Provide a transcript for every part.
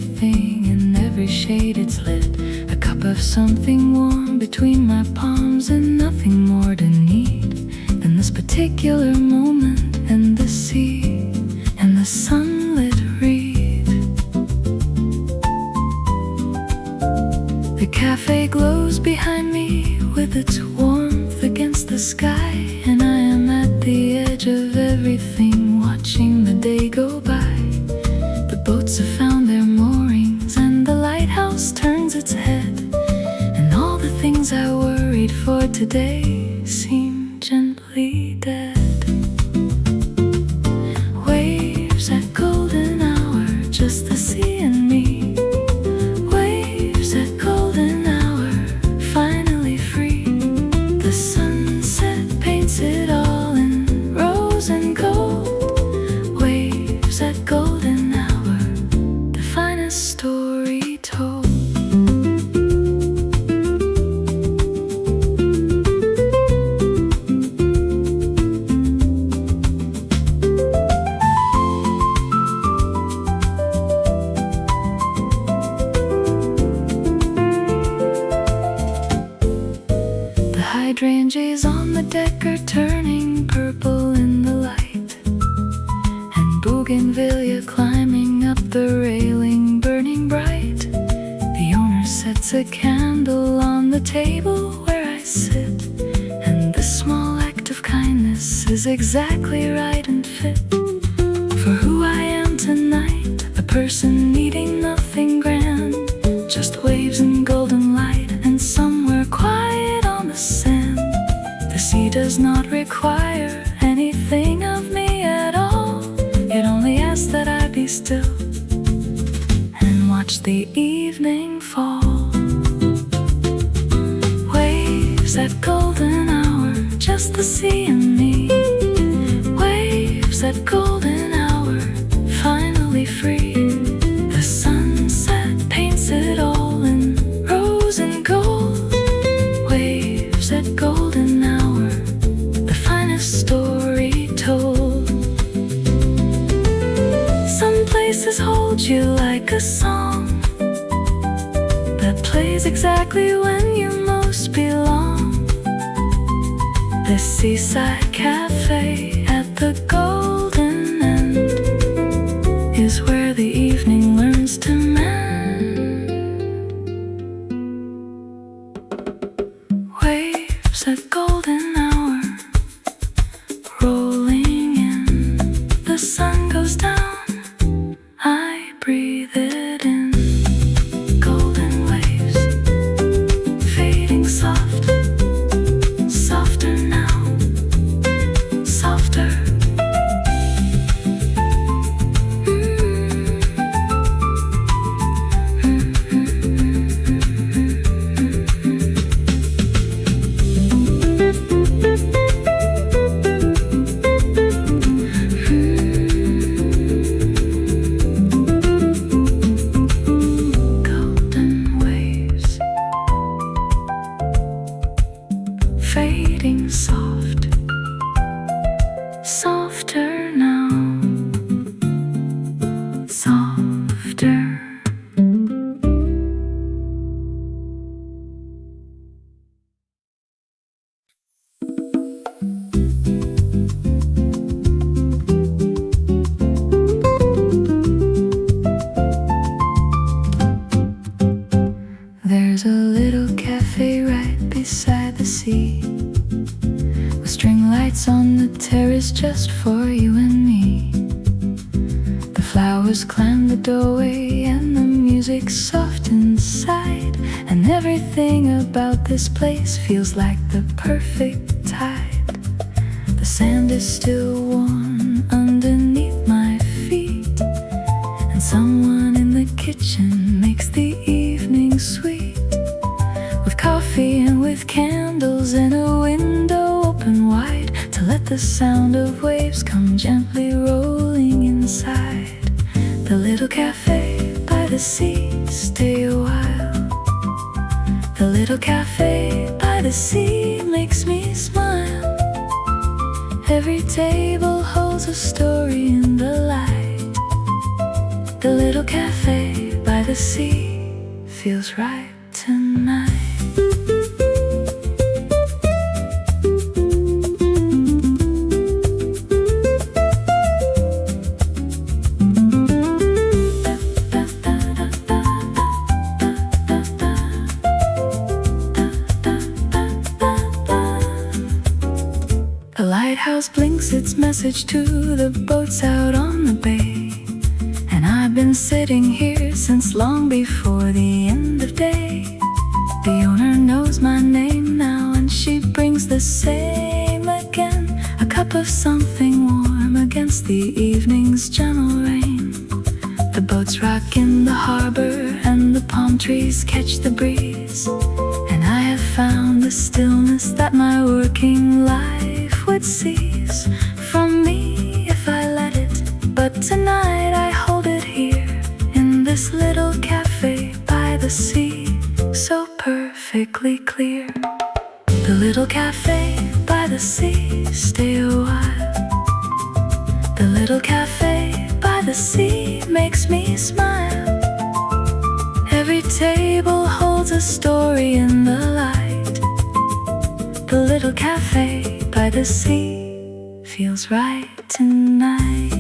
everything in every shade it's lit. A cup of something warm between my palms and nothing more to need than this particular moment and the sea and the sunlit reed. The cafe glows behind me with its warmth against the sky, and I am at the edge of everything, watching the day go by. The boats have found their moorings and the lighthouse turns its head, and all the things I worried for today seem gently dead. Waves at golden hour, just the sea and me. Waves at golden hour, finally free. The sunset paints it all in rose and gold. Waves at golden hour, the finest story told. The hydrangeas on the deck are turning purple in the light, and bougainvillea climbing up the railing burning bright. The owner sets a candle on the table where I sit, and this small act of kindness is exactly right and fit for who I am tonight. A person needing nothing grand, just waves and golden light and somewhere quiet on the sand. The sea does not require anything of me at all. It only asks that I be still and watch the evening fall. Waves at golden hour, just the sea and me. Waves at golden hour, finally free. The sunset paints it all in rose and gold. Waves at golden hour, the finest story told. Some places hold you like a song that plays exactly when you most belong. The Seaside Cafe at the golden end is where the evening learns to mend. Waves at golden hour, rolling in. The sun goes down, I breathe it in. Golden waves, fading soft, softer now, softer. Golden waves, fading soft, softer now, softer. There's a little cafe right beside the sea, with string lights on the terrace just for you and me. The flowers climb the doorway and the music's soft inside, and everything about this place feels like the perfect tide. The sand is still warm underneath my feet, and someone in the kitchen makes the evening sweet, with coffee and with candles and a window open wide to let the sound of waves come gently rolling inside. The little cafe by the sea, stay a while. The little cafe by the sea makes me smile. Every table holds a story in the light. The little cafe by sea feels right tonight. The lighthouse blinks its message to the boats out on the bay, and I've been sitting here since long before the end of day. The owner knows my name now, and she brings the same again, a cup of something warm against the evening's gentle rain. The boats rock in the harbor, and the palm trees catch the breeze, and I have found the stillness that my working life would seize from me if I let it. But tonight I hold it here in this little cafe by the sea, so perfectly clear. The little cafe by the sea, stay a while. The little cafe by the sea makes me smile. Every table holds a story in the light. The little cafe by the sea feels right tonight.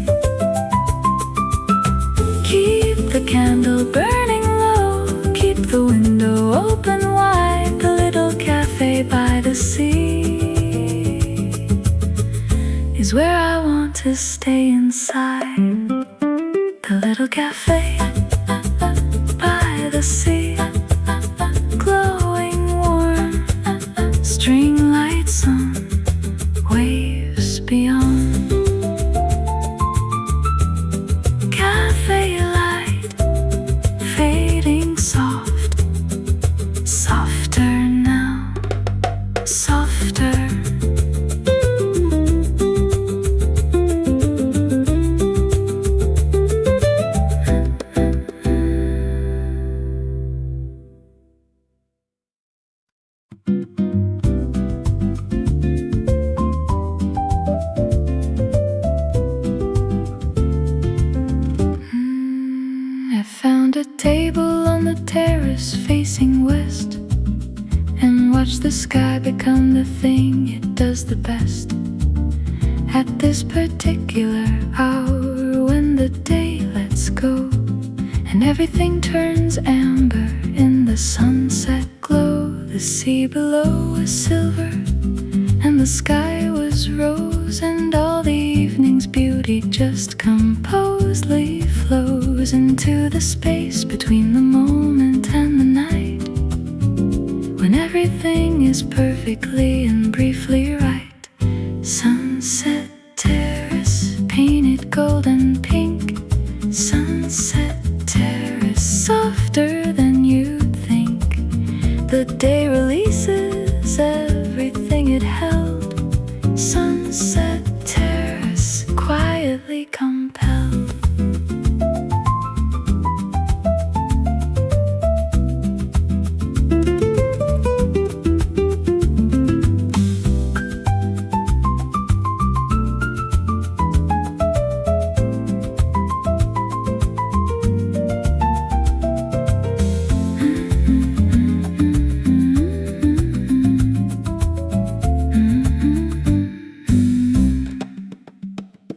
Keep the candle burning low, keep the window open wide. The little cafe by the sea is where I want to stay inside. The little cafe by the sea, glowing warm, string lights on, waves beyond. Cafe light fading soft, softer now, softer. I found a table on the terrace facing west, and watched the sky become the thing it does the best. At this particular hour when the day lets go, and everything turns amber in the sunset glow. The sea below was silver, and the sky was rose, and all the evening's beauty just composedly flows into the space between the moment and the night, when everything is perfectly and briefly right. Sunset terrace, painted gold and pink. Sunset terrace, softer than you'd think. The day releases everything it held. Sunset terrace, quietly compelled.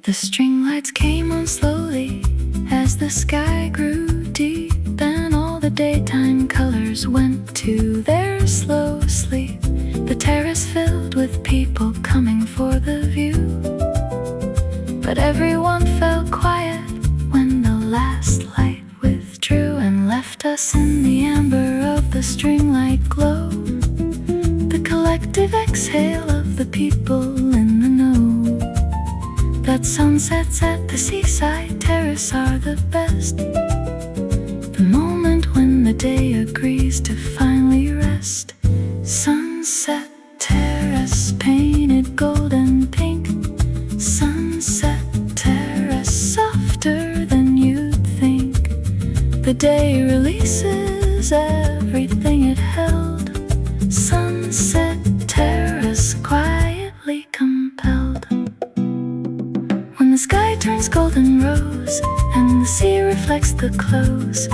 The string lights came on slowly as the sky grew deep, and all the daytime colors went to their slow sleep. The terrace filled with people coming for the view, but everyone fell quiet when the last light withdrew and left us in the amber of the string light glow. The collective exhale of the people in the know that sunsets at the seaside terrace are the best. The moment when the day agrees to finally rest. Sunset terrace, painted gold and pink. Sunset terrace, softer than you'd think. The day releases everything it held. Sunset terrace, quietly compelled. When the sky turns golden rose and the sea reflects the close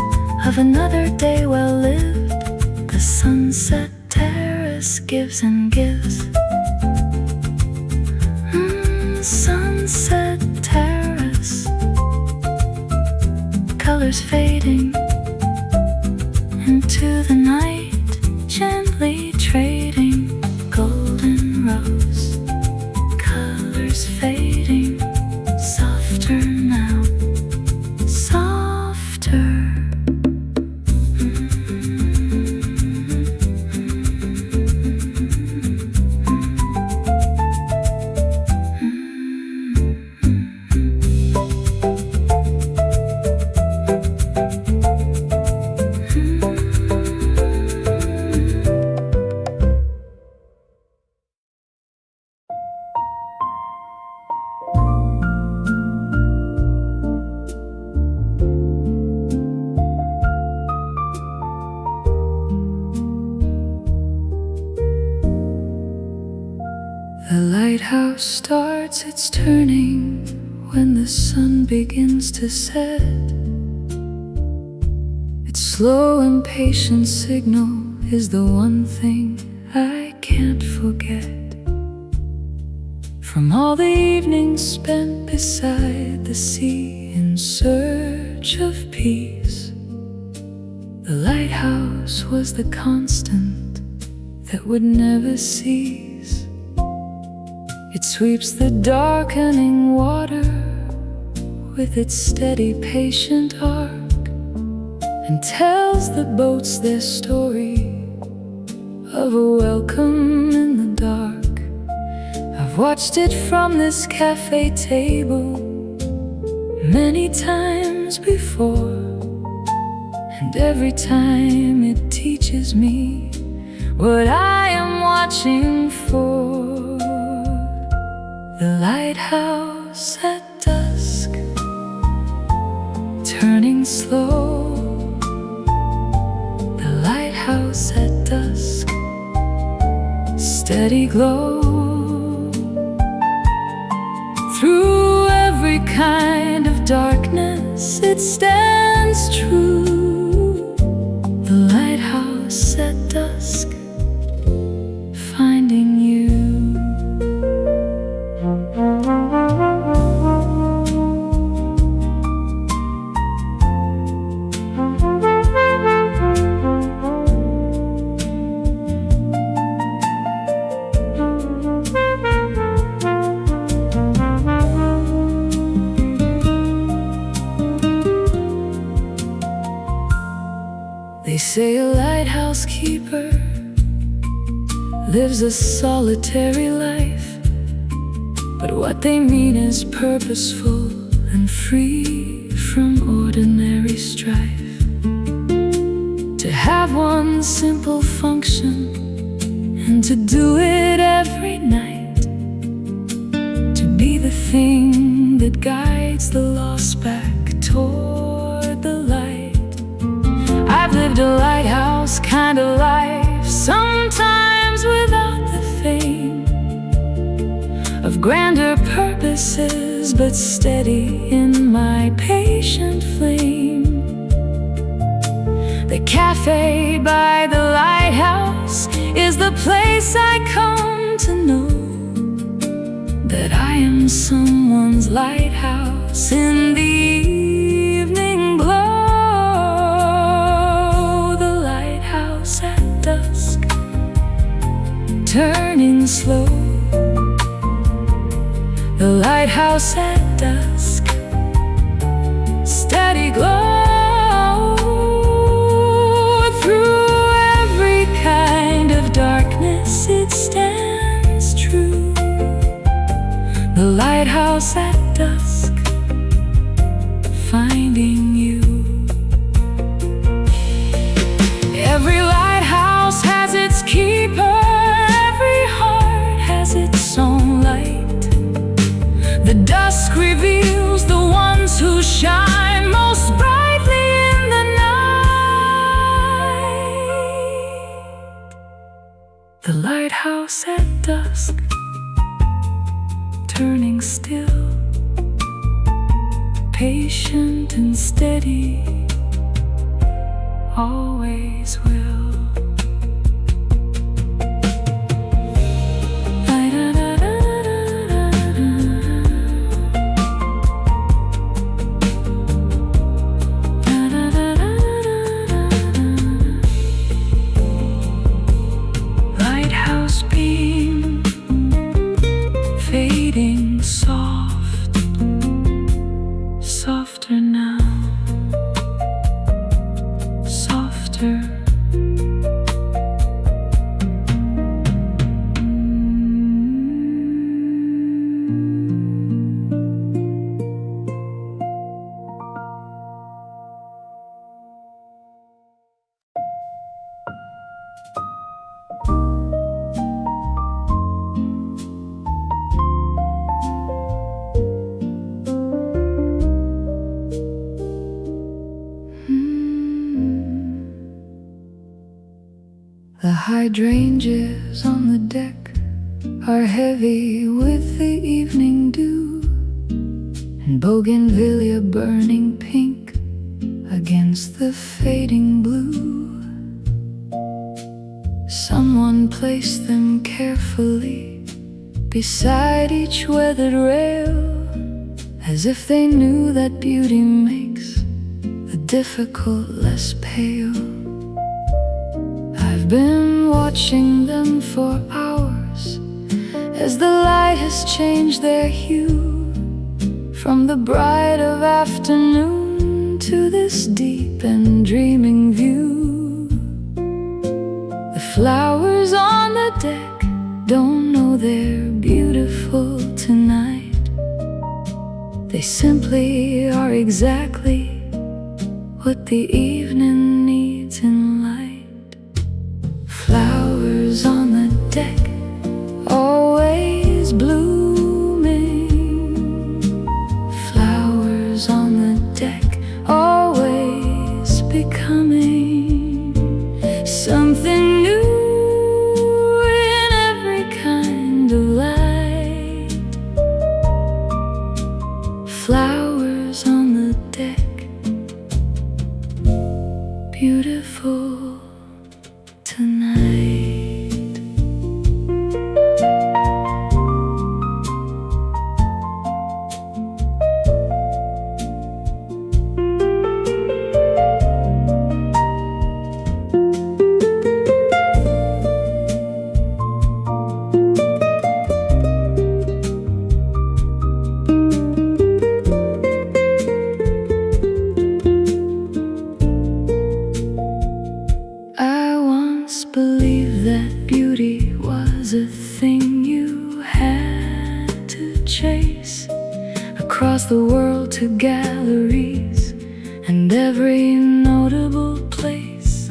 of another day well lived. The sunset terrace gives and gives. Sunset terrace, colors fading into the night, gently trading golden rose. Colors fading, softer now, softer. The lighthouse starts its turning when the sun begins to set. Its slow and patient signal is the one thing I can't forget. From all the evenings spent beside the sea in search of peace, the lighthouse was the constant that would never cease. It sweeps the darkening water with its steady, patient arc and tells the boats their story of a welcome in the dark. I've watched it from this cafe table many times before, and every time it teaches me what I am watching for. The lighthouse at dusk, turning slow. The lighthouse at dusk, steady glow. Through every kind of darkness it stands true. The lighthouse at dusk, finding you. They say a lighthouse keeper lives a solitary life, but what they mean is purposeful and free from ordinary strife. To have one simple function and to do it every night, to be the thing that guides the lost back toward the light. I've lived a lighthouse kind of life, sometimes without the fame of grander purposes, but steady in my patient flame. The cafe by the lighthouse is the place I come to know that I am someone's lighthouse in the evening glow. The lighthouse at dusk, turning slow. The lighthouse at dusk, steady glow. Through every kind of darkness it stands true. The lighthouse at dusk, finding you. Every lighthouse has its keeper, every heart has its own light. The dusk reveals the ones who shine most brightly in the night. The lighthouse at dusk, turning still, patient and steady, always will. Lighthouse beam fading soft, softer now, softer. The hydrangeas on the deck are heavy with the evening dew, and bougainvillea burning pink against the fading blue. Someone placed them carefully beside each weathered rail, as if they knew that beauty makes the difficult less pale. I've been watching them for hours as the light has changed their hue, from the bright of afternoon to this deep and dreaming view. The flowers on the deck don't know they're beautiful tonight. They simply are exactly what the evening needs in light. Flowers on the deck, always blooming. Flowers on the deck, always becoming something new in every kind of light. Flowers on the deck, beautiful tonight. I once believed that beauty was a thing you had to chase across the world to galleries and every notable place.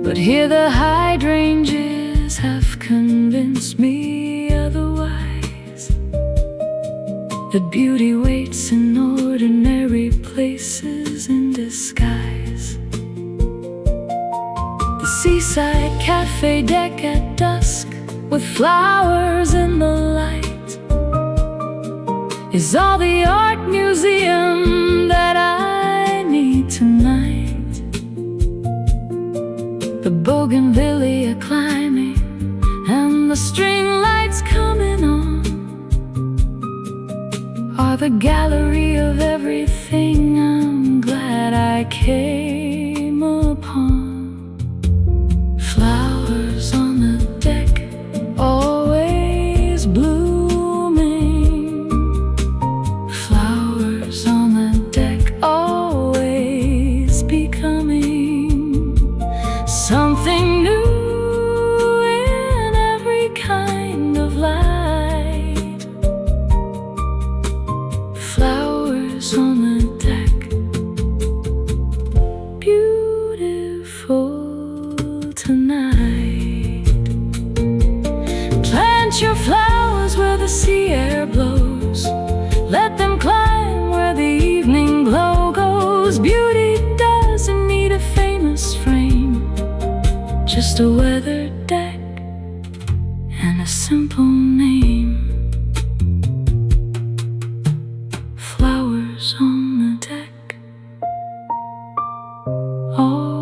But here the hydrangeas have convinced me otherwise, that beauty waits in ordinary places in disguise. The Seaside Cafe deck at dusk, with flowers in the light, is all the art museum that I need tonight. The bougainvillea climbing and the string lights coming on are the gallery of everything I'm glad I came upon. Flowers on the deck, always blooming. Flowers on the deck, always becoming something new in every kind of light. Flowers on the deck, beautiful tonight. Plant your flowers where the sea air blows. Let them climb where the evening glow goes. Beauty doesn't need a famous frame, just a weathered deck and a simple name. Flowers on the deck, always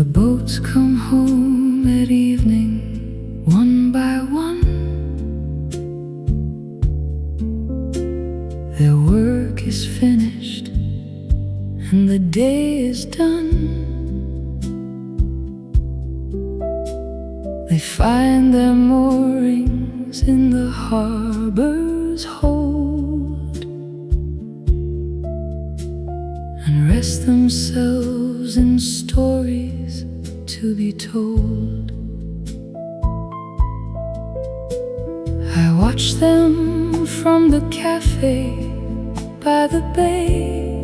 The boats come home at evening, one by one. Their work is finished and the day is done. They find their moorings in the harbor's hold and rest themselves in stories to be told. I watch them from the cafe by the bay,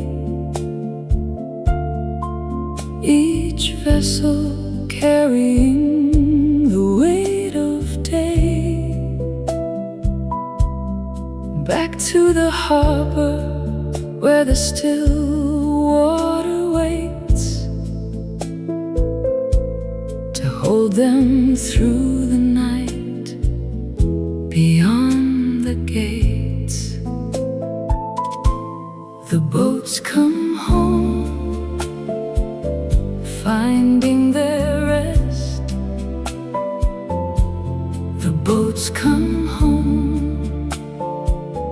each vessel carrying the weight of day back to the harbor where the still water waits to hold them through the night beyond the gates. The boats come home, finding their rest. The boats come home,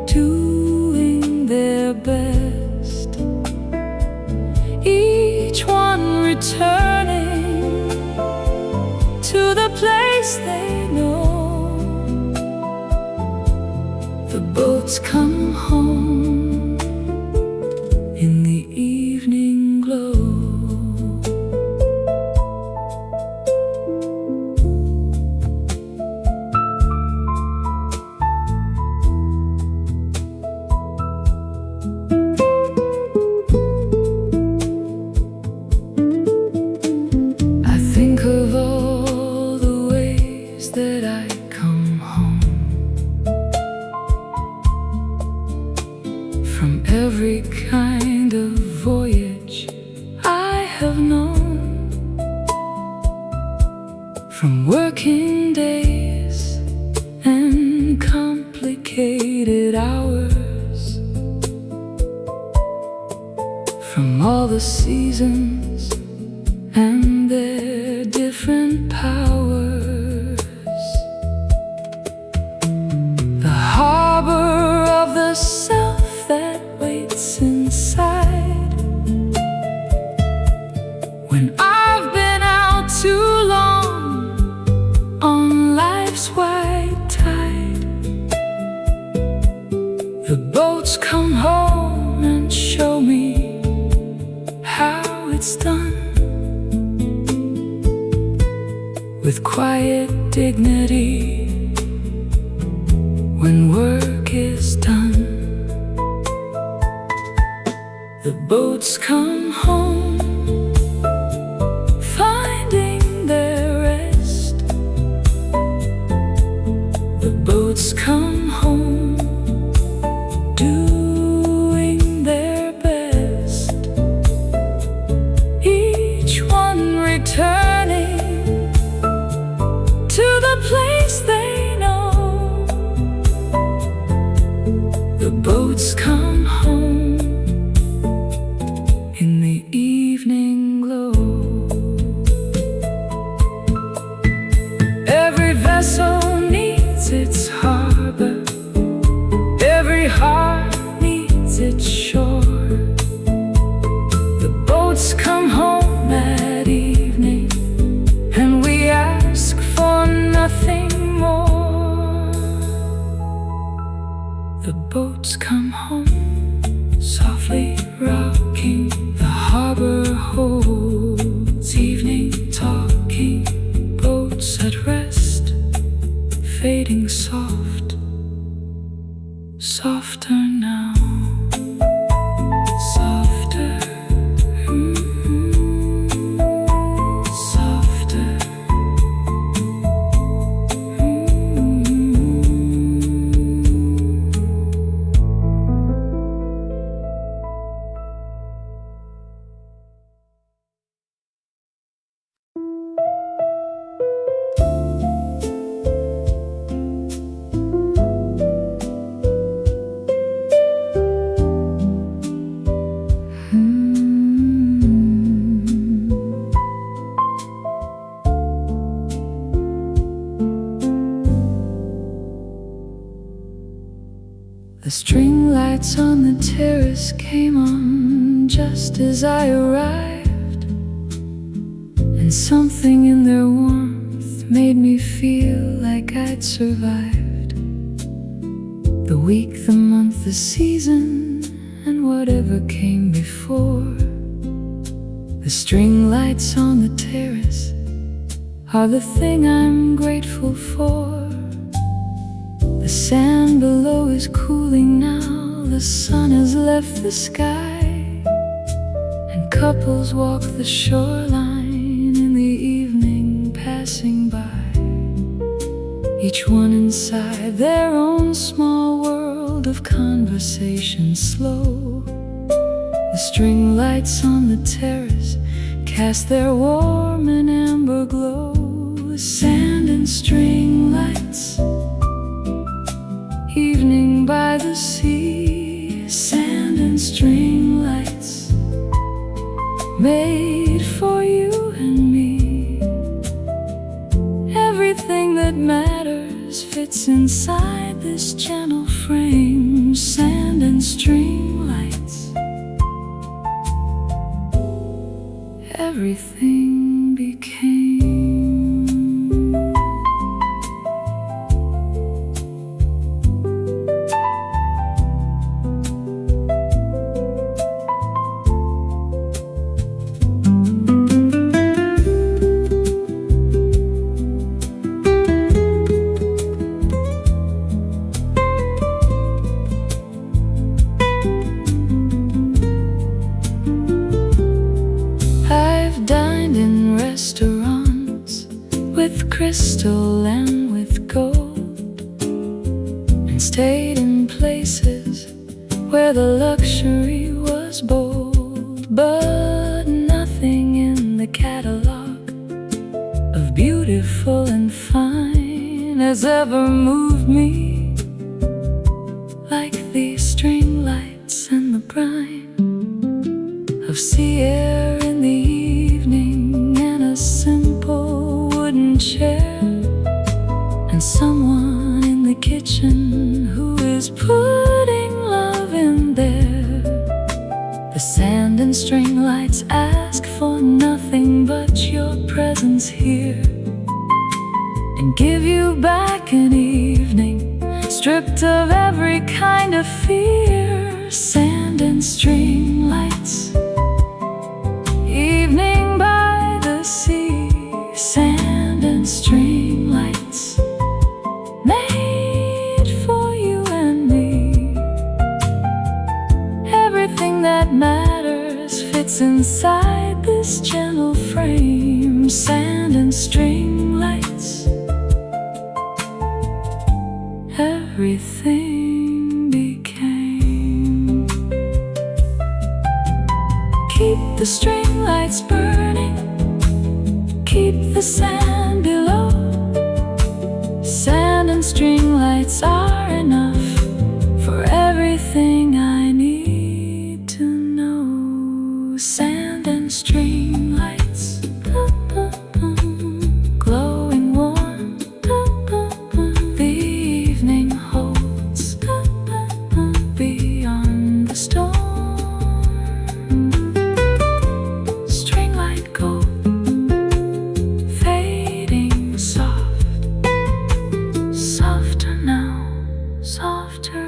doing their best. Each one returning to the place they know. The boats come home in the evening glow. I think of all the ways that I come home, from every kind of voyage I have known, from working days and complicated hours, from all the seasons and their different powers. The harbor of the self that waits inside when I've been out too long on life's white tide. The boats come home and show me how it's done, with quiet dignity when work is done. The boats come home, finding their rest. The boats come home, doing their best. Each one returning to the place they know. The boats come home in the string lights on the terrace came on just as I arrived, and something in their warmth made me feel like I'd survived the week, the month, the season, and whatever came before. The string lights on the terrace are the thing I'm grateful for. The sand below is cooling now, the sun has left the sky, and couples walk the shoreline in the evening passing by, each one inside their own small world of conversation slow. The string lights on the terrace cast their warm and amber glow. Sand and string lights, evening by the sea. Sand and string lights, made for you and me. Everything that matters fits inside this channel frame. Sand and string lights, everything became. Crystal and with gold, and stayed in places where the luxury was bold, but nothing in the catalog of beautiful and fine has ever moved me like these string lights and the brine of sea air in the evening, and a simple wooden chair, and someone in the kitchen who is putting love in there. The sand and string lights ask for nothing but your presence here, and give you back an evening stripped of every kind of fear. Sand and string lights, evening by the sea. Sand and string lights, made for you and me. Everything that matters fits inside this gentle frame. Sand and string lights, everything became. Keep the string lights burning, keep the sand below. Sand and string lights are enough for everything I need to know. Sand and string lights, glowing warm, the evening holds beyond the storm. String light gold, fading soft, softer now, softer.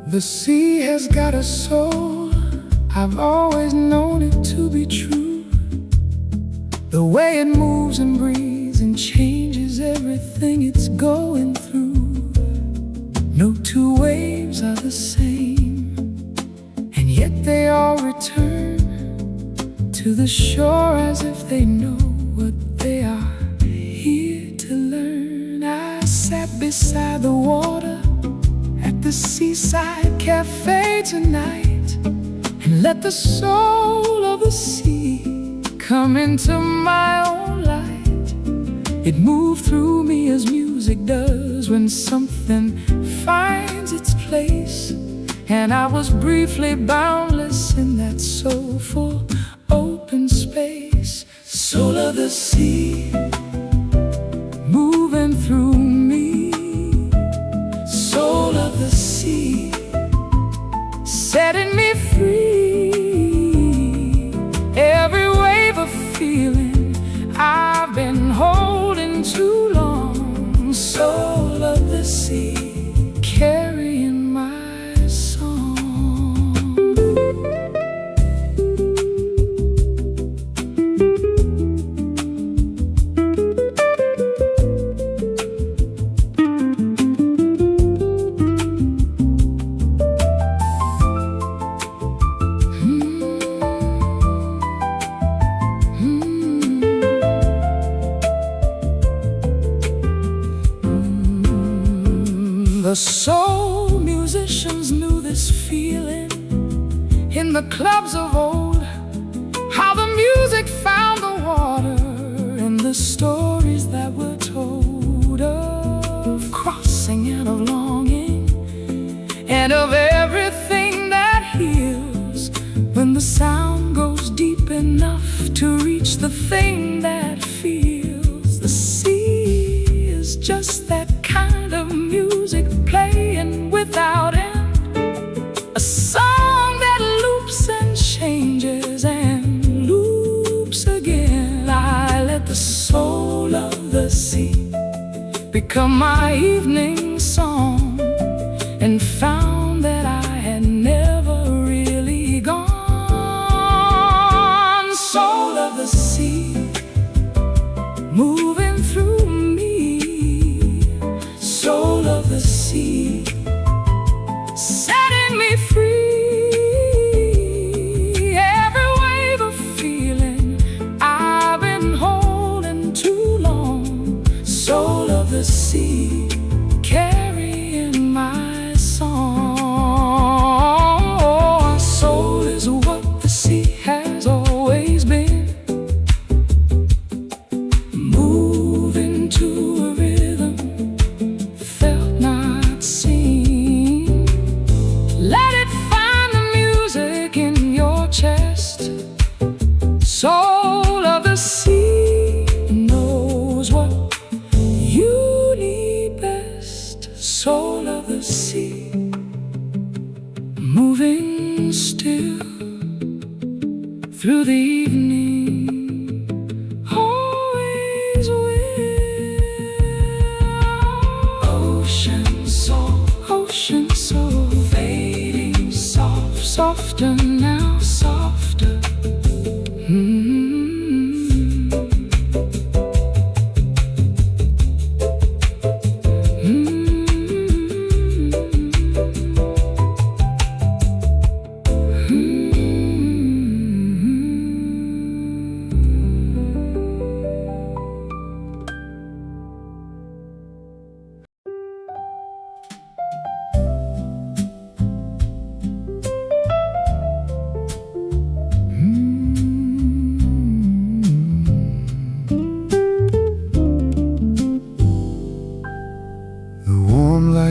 The sea has got a soul, I've always known it to be true. The way it moves and breathes and changes everything it's going through. No two waves are the same, and yet they all return to the shore as if they know what they are here to learn. I sat beside the water at the Seaside Cafe tonight and let the soul of the sea come into my own light. It moved through me as music does when something finds its place, and I was briefly boundless in that soulful open space. Soul of the sea moving through me. Soul of the sea setting me free. Every wave of feeling I've been holding too long. Soul of the sea carrying my song. The soul musicians knew this feeling in the clubs of old, how the music found the water and the stories that were told of crossing and of longing and of everything that heals when the sound goes deep enough to reach the thing that feels. The sea is just that kind of music playing without end, a song that loops and changes and loops again. I let the soul of the sea become my evening song and found that I had never really gone. Soul of the sea moving through me. Soul of the sea setting me free. Every wave of feeling I've been holding too long. Soul of the sea carrying my song. Soul is what the sea has always been, moving to a rhythm felt not seen. Let it find the music in your chest. Soul of the sea knows what you need best. Soul of the sea moving still through the evening, always will. Ocean soul, fading soft, softer now, softer.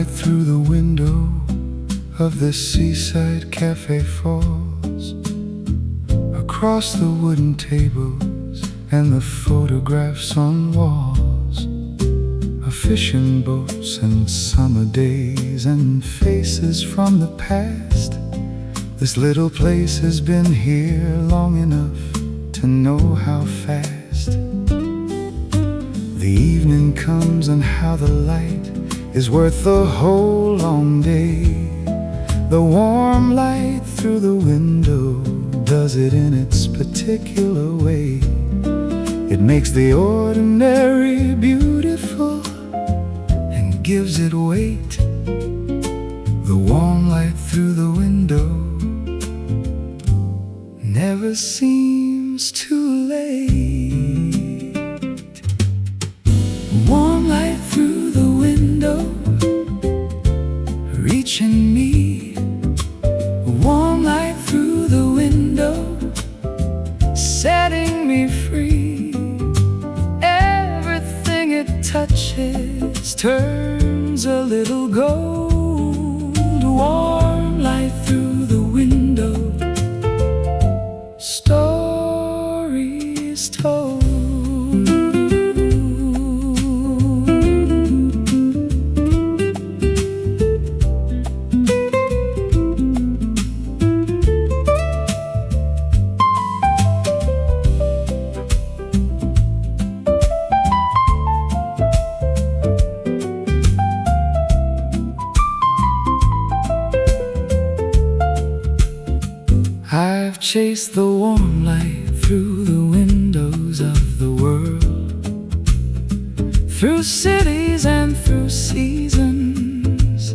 Through the window of the Seaside Cafe falls across the wooden tables and the photographs on walls of fishing boats and summer days and faces from the past. This little place has been here long enough to know how fast the evening comes and how the light is worth the whole long day. The warm light through the window does it in its particular way. It makes the ordinary beautiful and gives it weight. The warm light through the window never seems too late. Warm light through the window, reaching me. Warm light through the window, setting me free. Everything it touches turns a little gold. Warm light through the window, stories told. I've chased the warm light through the windows of the world, through cities and through seasons,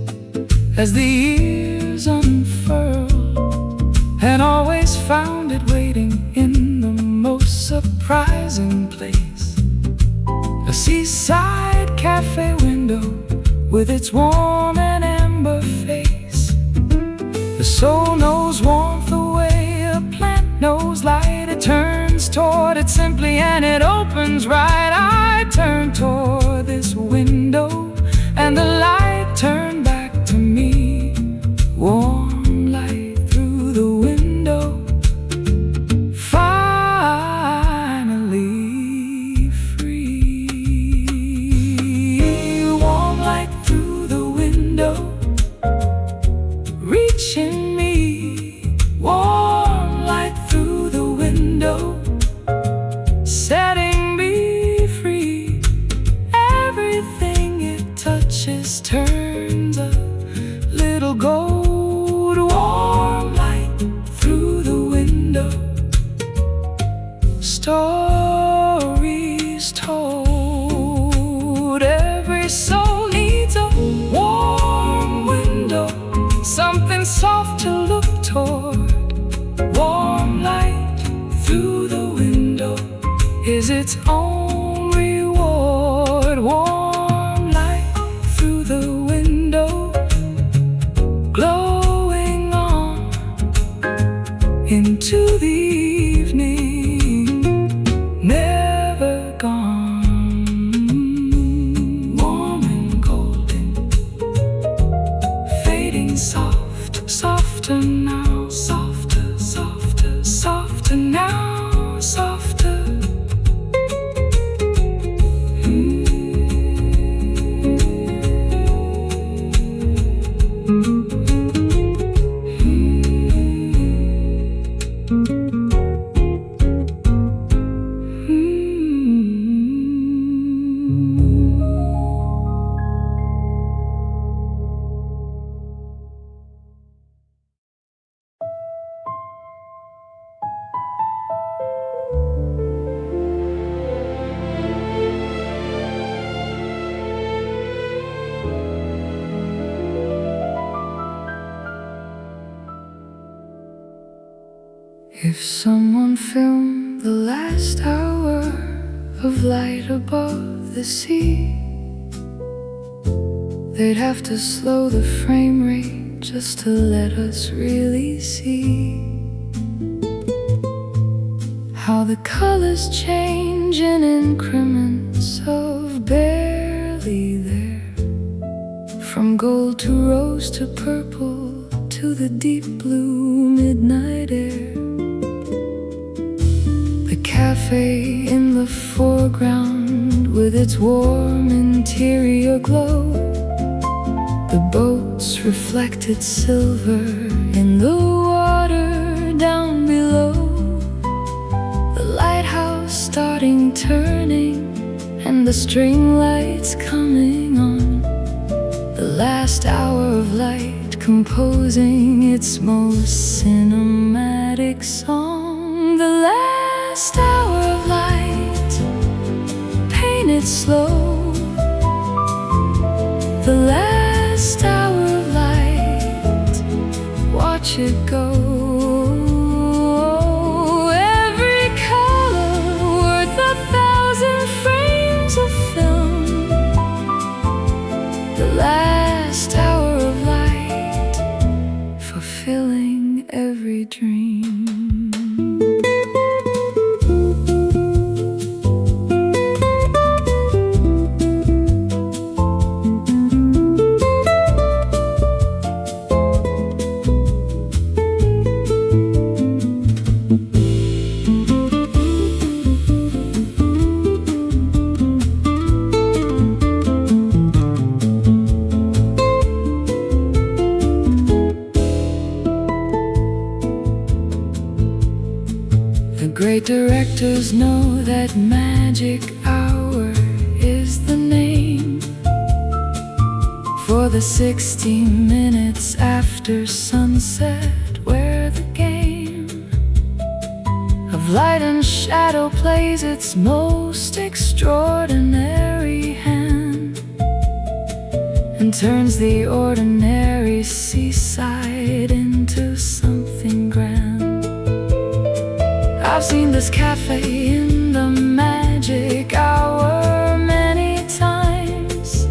as the years unfurl, and always found it waiting in the most surprising place. A seaside cafe window with its warm and amber face. The soul knows warmth the way a plant knows light. It turns toward it simply and it opens right. I turn toward this window and the light turned back to me. Warm light through the window, finally free. Warm light through the window, reaching me. Warm light through the window, setting me free. Everything it touches turns a little gold. Warm light through the window, stories told. Every soul needs a warm window, something soft to look toward. Warm light through the window is its own reward. Warm light through the window, glowing on into the evening, never gone. Warm and golden, fading soft, softer now, softer, softer, softer now, softer. If someone filmed the last hour of light above the sea, they'd have to slow the frame rate just to let us really see how the colors change in increments of barely there, from gold to rose to purple to the deep blue midnight air. The cafe in the foreground with its warm interior glow, the boats reflected silver in the water down below, the lighthouse starting turning and the string lights coming on, the last hour of light composing its most cinematic song. The last hour of light it slow. The last hour of light, watch it go. Every color worth 1,000 frames of film. The last hour of light, fulfilling every dream. Great directors know that magic hour is the name for the 60 minutes after sunset, where the game of light and shadow plays its most extraordinary hand and turns the ordinary seaside into something grand. I've seen this cafe in the magic hour many times,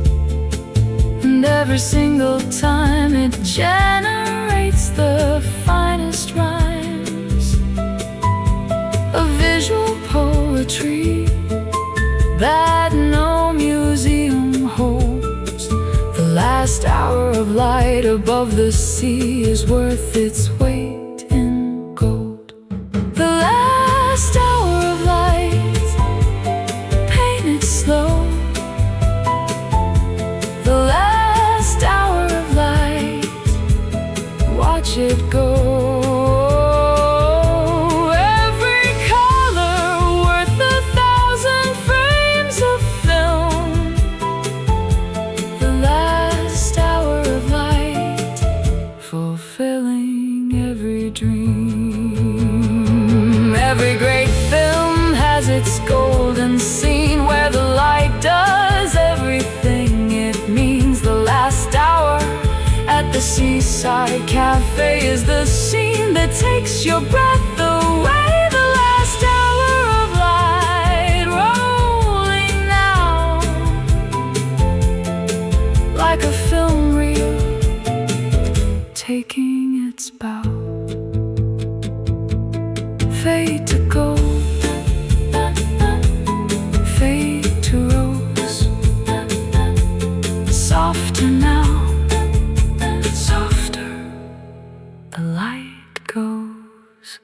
and every single time it generates the finest rhymes of visual poetry that no museum holds. The last hour of light above the sea is worth its weight in gold. The last hour of light, painted slow. The last hour of light, watch it go. Every color worth 1,000 frames of film. The last hour of light, fulfilling every dream. Every great film has its golden scene where the light does everything it means. The last hour at the Seaside Cafe is the scene that takes your breath away. The last hour of light, rolling now like a film reel, taking its bow. Fade to gold, fade to rose, softer now, softer the light goes.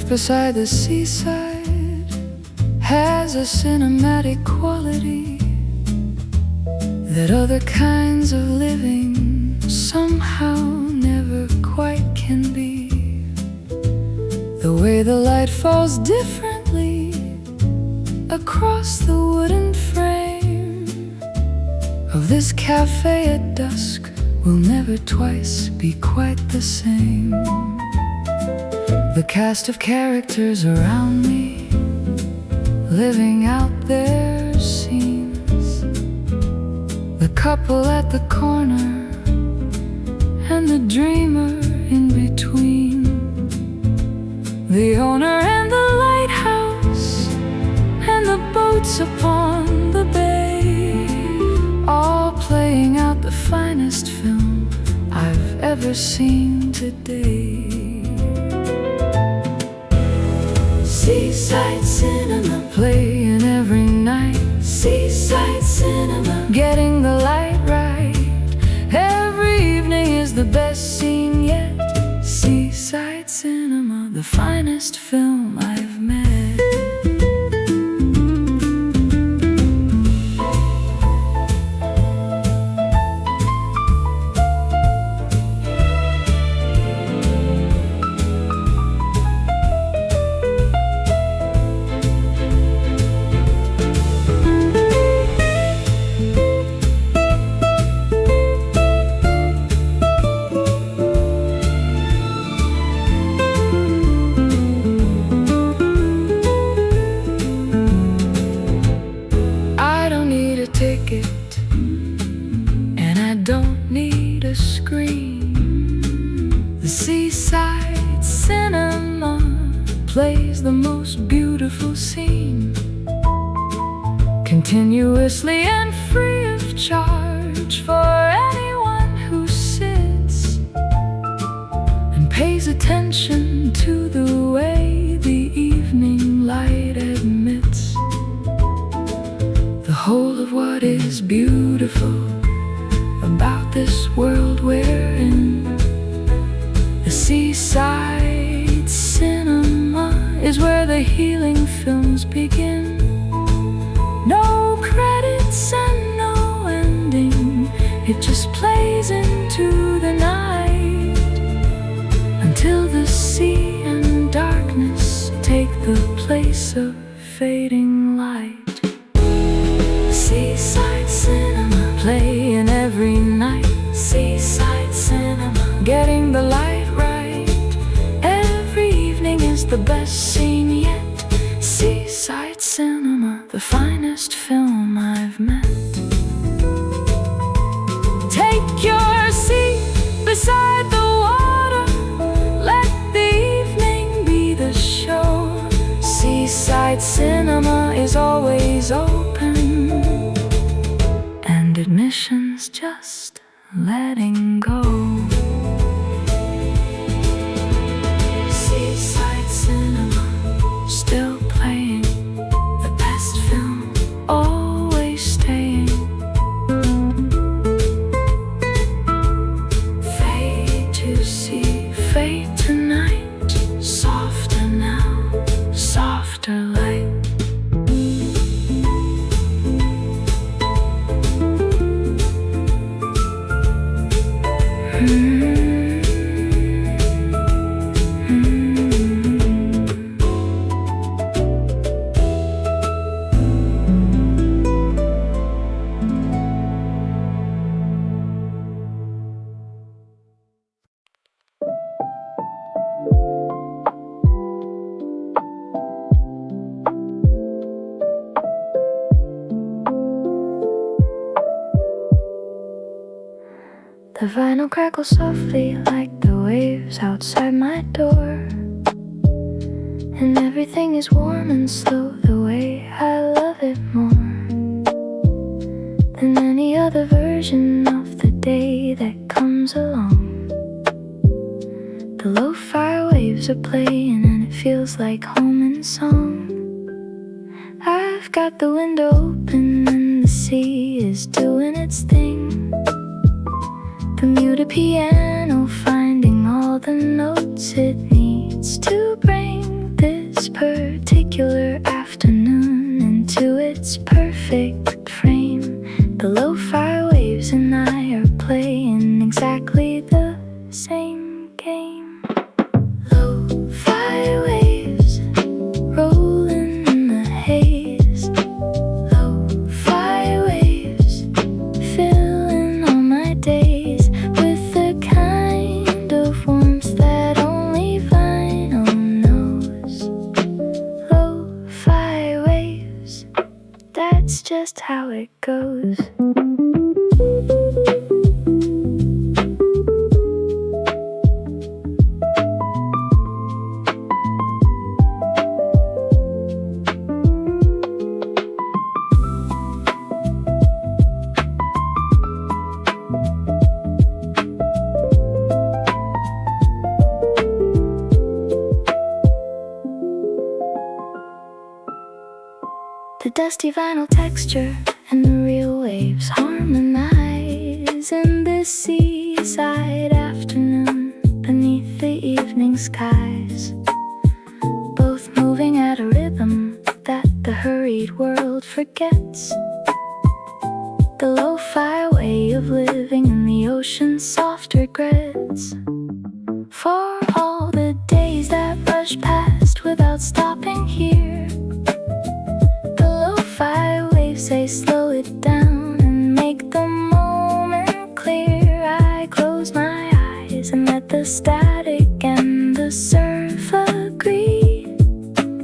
Beside the seaside has a cinematic quality that other kinds of living somehow never quite can be. The way the light falls differently across the wooden frame of this cafe at dusk will never twice be quite the same. The cast of characters around me, living out their scenes. The couple at the corner and the dreamer in between. The owner and the lighthouse and the boats upon the bay, all playing out the finest film I've ever seen today. Seaside Cinema, playing every night. Seaside Cinema, getting the light right. Every evening is the best scene yet. Seaside Cinema, the finest film I've met. And I don't need a screen. The Seaside Cinema plays the most beautiful scene, continuously and free of charge for anyone who sits and pays attention to the way the evening light admits the whole of what is beautiful about this world we're in. The Seaside Cinema is where the healing films begin. No credits and no ending, it just plays into the night until the sea and darkness take the place of fading light. Seaside Cinema, playing every night. Seaside Cinema, getting the light right. Every evening is the best scene yet. Seaside Cinema, the finest film I've met. Take your seat beside the water, let the evening be the show. Seaside Cinema is always open, admission's just letting go. Seaside Cinema, still playing the best film, always staying. Fade to see, fade tonight. Softer now, softer light. The vinyl crackles softly like the waves outside my door, and everything is warm and slow the way I love it more than any other version of the day that comes along. The lo-fi waves are playing and it feels like home and song. I've got the window open and the sea is doing its thing. The muted piano finding all the notes it needs to bring this particular afternoon into its perfect frame. The lo-fi waves and I are playing exactly the same game. Lo-fi waves rolling in the haze. Lo-fi waves filling all my days. That's just how it goes. The dusty vinyl texture and the real waves harmonize in this seaside afternoon beneath the evening skies, both moving at a rhythm that the hurried world forgets. The lo-fi way of living in the ocean's soft regrets. For all the days that rush past without stopping here, the lo-fi waves say slow it down and make the moment clear. I close my eyes and let the static and the surf agree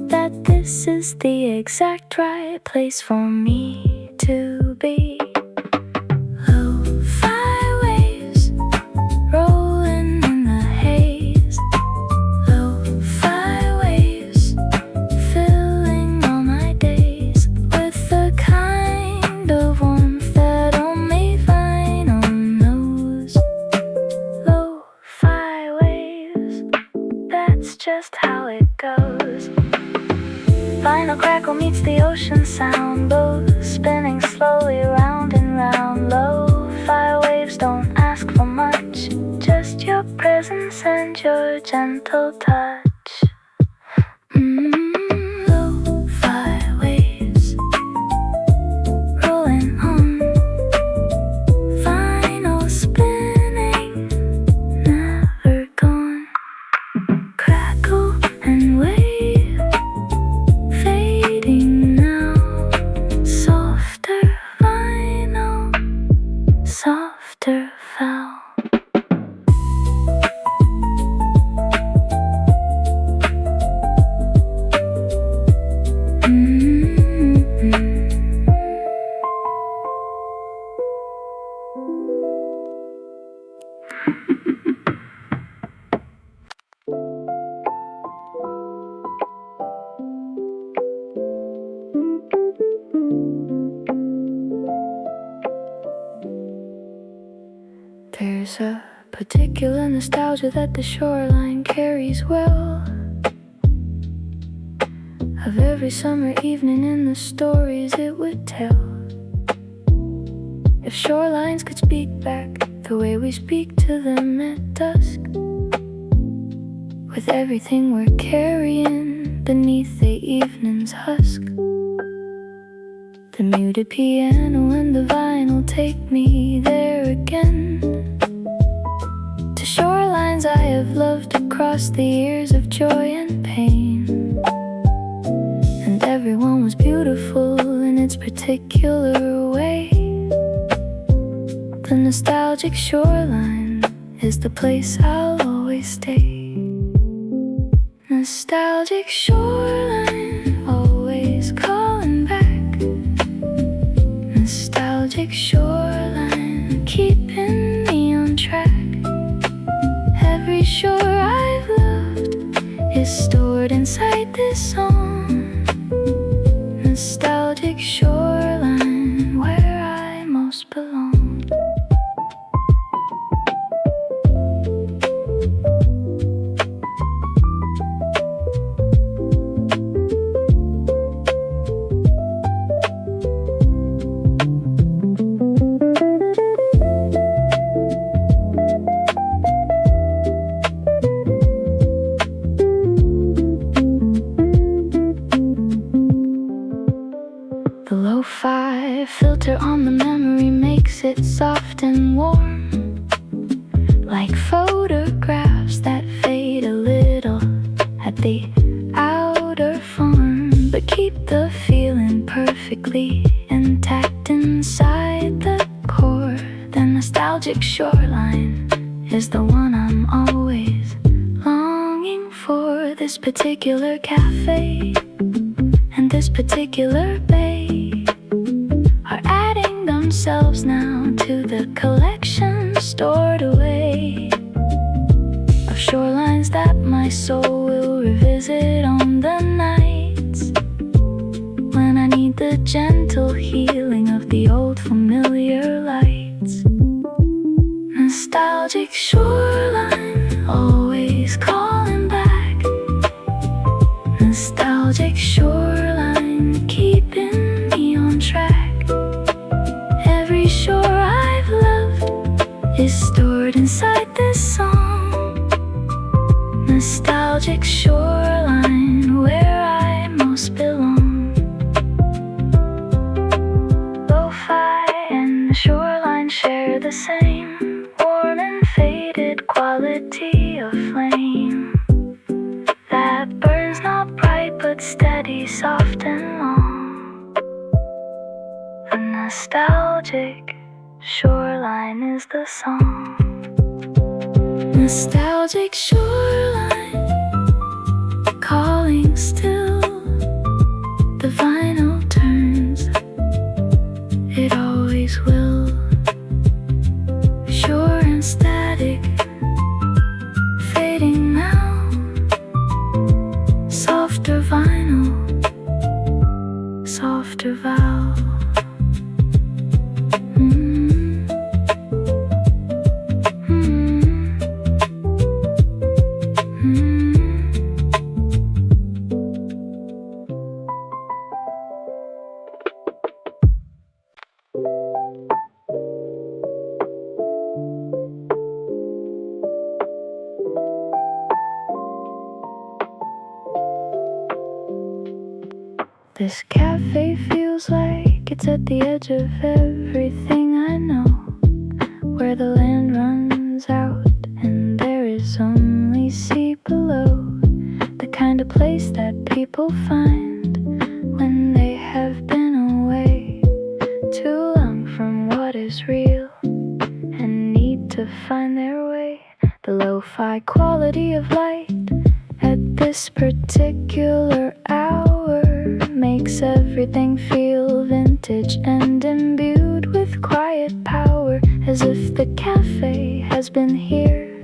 that this is the exact right place for me to be. Lo-fi waves rolling in the haze. Lo-fi waves filling all my days with the kind of warmth that only vinyl knows. Lo-fi waves, that's just how it goes. Vinyl crackle meets the ocean sound, both spinning slowly round and round. Lo-fi waves don't ask for much, just your presence and your gentle touch. Lo-fi waves rolling on, vinyl spinning, never gone. Crackle and wave fading now, softer vinyl, softer foul. There's a particular nostalgia that the shoreline carries well, of every summer evening and the stories it would tell. If shorelines could speak back the way we speak to them at dusk, with everything we're carrying beneath the evening's husk. The muted piano and the vinyl take me there again, to shorelines I have loved across the years of joy and pain. And everyone was beautiful in its particular way. The nostalgic shoreline is the place I'll always stay. Nostalgic shoreline, always calling back. Nostalgic shoreline, keeping me on track. Every shore I've loved is stored inside this song. Nostalgic shoreline, where I most belong. The lo-fi filter on the memory makes it soft and warm, like photographs that fade a little at the outer form, but keep the feeling perfectly intact inside the core. The nostalgic shoreline is the one I'm always longing for. This particular cafe and this particular bay are adding themselves now to the collection stored away of shorelines that my soul will revisit on the nights when I need the gentle healing of the old familiar lights. Nostalgic shoreline, always calling back. Nostalgic shoreline, keeping The nostalgic shoreline is the song. Nostalgic shoreline, calling still. The vinyl turns, it always will. Sure and static, fading now. Softer vinyl, softer vowel. This cafe feels like it's at the edge of everything I know, where the land runs out and there is only sea below. The kind of place that people find when they have been away too long from what is real and need to find their way. The lo-fi quality of light at this particular hour makes everything feel vintage and imbued with quiet power, as if the cafe has been here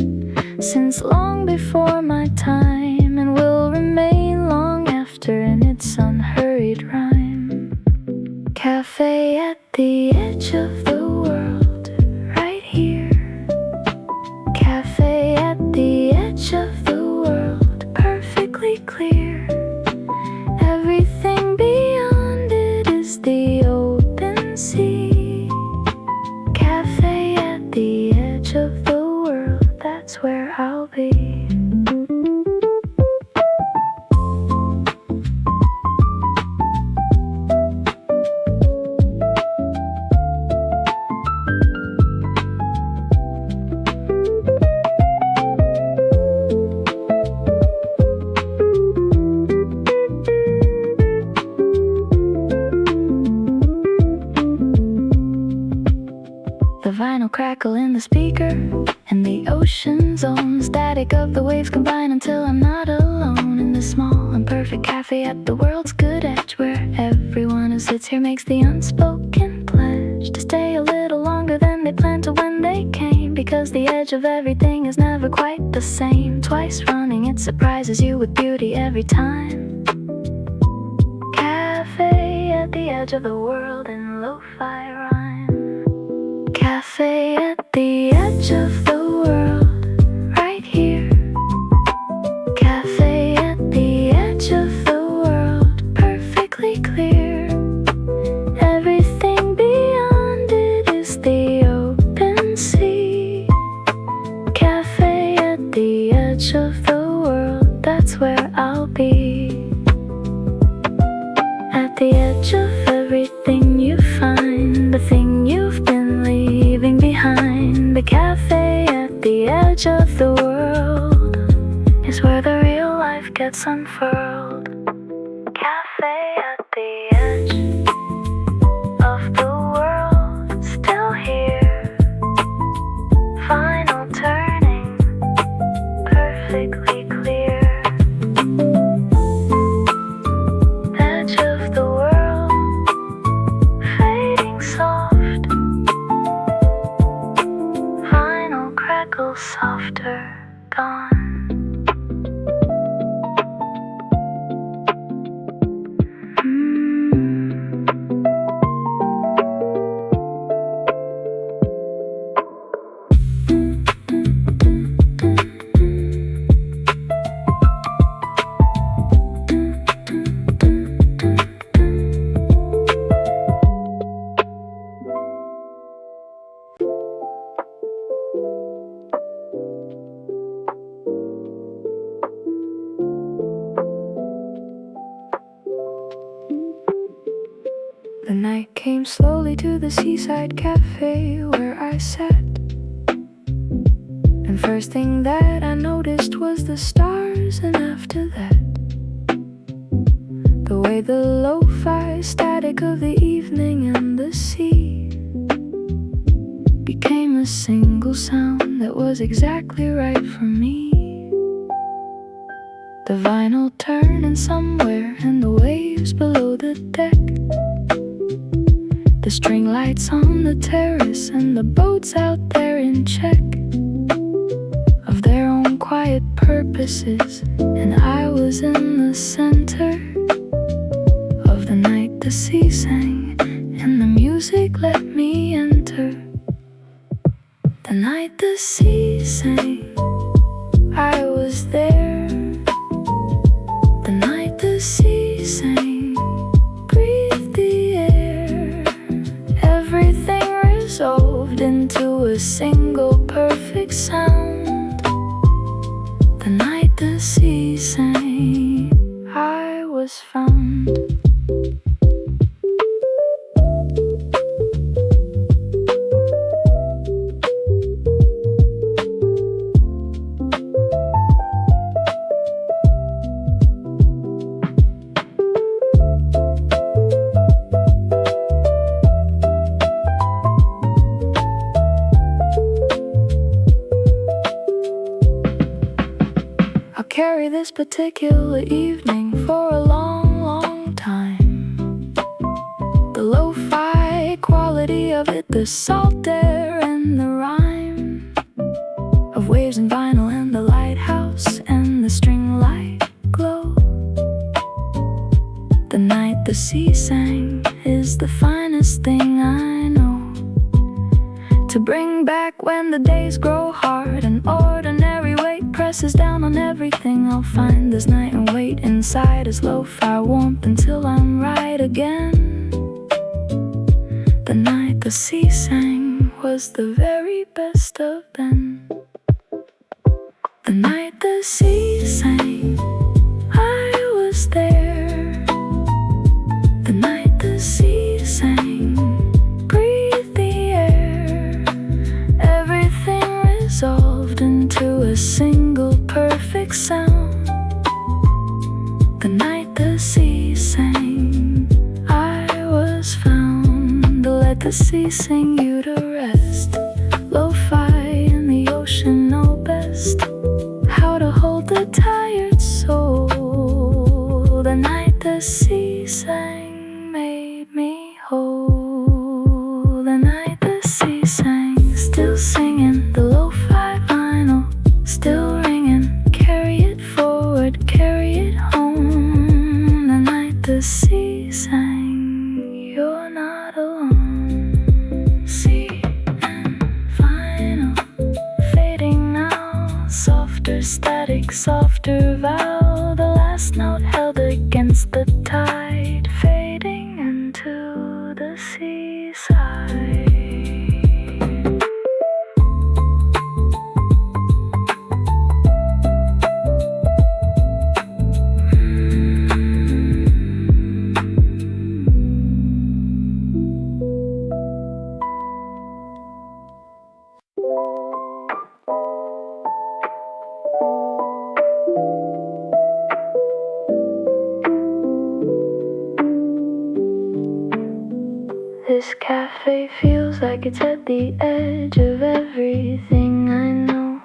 since long before my time and will remain long after in its unhurried rhyme. Cafe at the edge of the world, right here. Cafe at the edge of the world, perfectly clear. Everything beyond it is the open sea. Cafe at the edge of the world, that's where I'll be. Vinyl crackle in the speaker, and the ocean's own static of the waves combine until I'm not alone in this small and perfect cafe at the world's good edge, where everyone who sits here makes the unspoken pledge to stay a little longer than they planned to when they came, because the edge of everything is never quite the same. Twice running, it surprises you with beauty every time. Cafe at the edge of the world in lo-fi rhyme. Cafe at the edge of the world, right here. Cafe at the edge of the world, perfectly clear. Everything beyond it is the open sea. Cafe at the edge of the world, that's where I'll be. At the edge of everything you find, the thing you've been leaving behind. The cafe at the edge of the world is where the real life gets unfurled. Cafe at the edge of the world, still here. Final turning, perfectly clear. Edge of the world, fading soft. Vinyl crackle softer, gone. The night came slowly to the Seaside Cafe where I sat, and first thing that I noticed was the stars, and after that the way the lo-fi static of the evening and the sea became a single sound that was exactly right for me. The vinyl turning somewhere and the waves below the deck, the string lights on the terrace and the boats out there in check of their own quiet purposes, and I was in the center of the night. The sea sang and the music let me enter. The night the sea sang, I was there. The night the sea sang, breathed the air. Everything resolved into a single perfect sound. The night the sea sang, I was found. Carry this particular evening for a long, long time. The lo-fi quality of it, the salt air and the rhyme of waves and vinyl and the lighthouse and the string light glow. The night the sea sang is the finest thing I know to bring back when the days grow hard and ordinary weight presses down on everything. I'll find this night and wait inside as lo-fi warmth until I'm right again. The night the sea sang was the very best of them. The night the sea sang, I was there. The night the sea sang, breathed the air. Everything resolved into a single perfect sound. The night the sea sang, I was found. Let the sea sing you to rest. Lo-fi and the ocean know best how to hold the tired soul. The night the sea sang made me whole. The night the sea sang, still singing. The lo-fi vinyl still ringing. Carry it forward, carry it home. The night the sea sang, you're not alone. Sea and vinyl fading now. Softer static, softer vowel. The last note held against the tide, fading into the seaside. This cafe feels like it's at the edge of everything I know,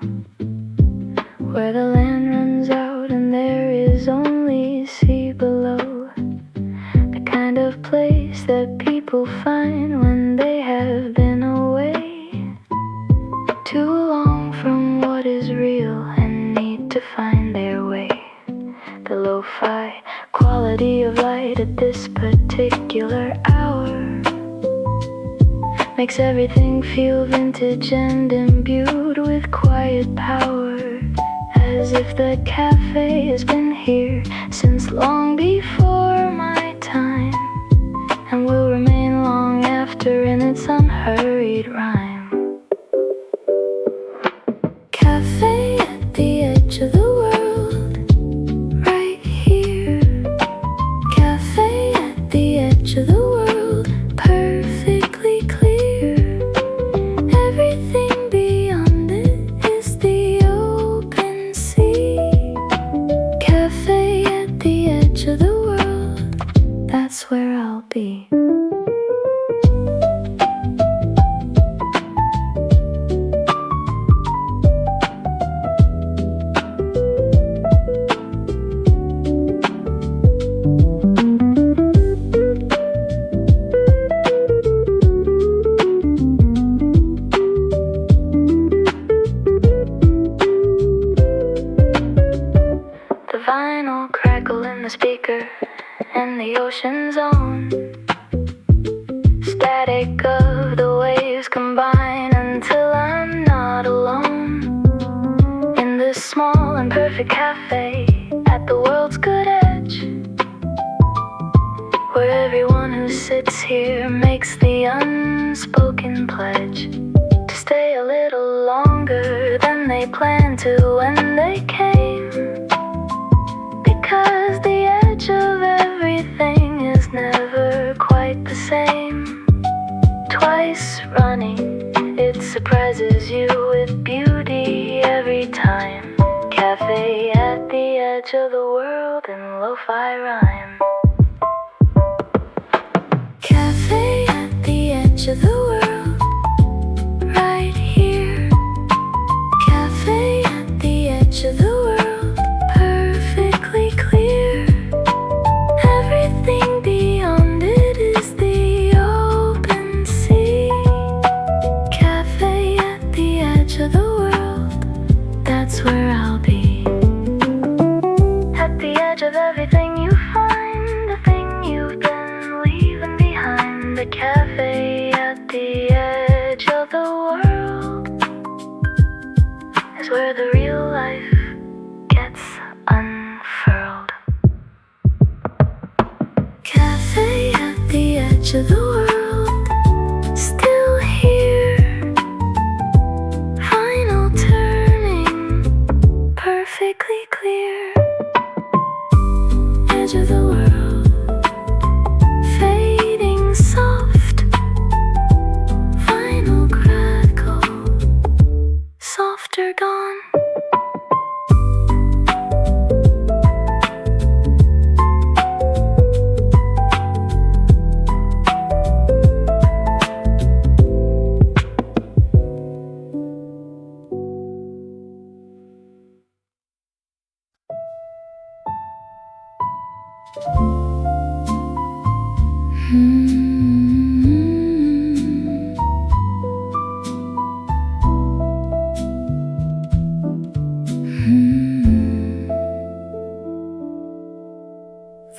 where the land runs out and there is only sea below. The kind of place that people find when they have been away too long from what is real and need to find their way. The lo-fi quality of light at this particular hour makes everything feel vintage and imbued with quiet power, as if the cafe has been here since long before my time and will remain long after in its unhurried rhyme. Cafe at the edge of the world, right here. Cafe at the edge of the world, perfectly clear. Everything beyond it is the open sea. Cafe at the edge of the world, wake of the waves combine until I'm not alone in this small and perfect cafe at the world's good edge, where everyone who sits here makes the unspoken pledge to stay a little longer than they planned to when they came, because the edge of everything is never quite the same. Twice running, it surprises you with beauty every time. Cafe at the edge of the world in lo-fi rhyme. Cafe at the edge of the world, right here. Cafe at the edge of the world, perfectly clear. Everything beyond it is the open sea. Cafe at the edge of the world, that's where I'll be. At the edge of everything you find, the thing you've been leaving behind. The cafe at the edge of the world is where the real life gets unfurled. Cafe at the edge of the world, still here. Final turning, perfectly clear. Edge of the world, fading soft. Final crackle, softer gone.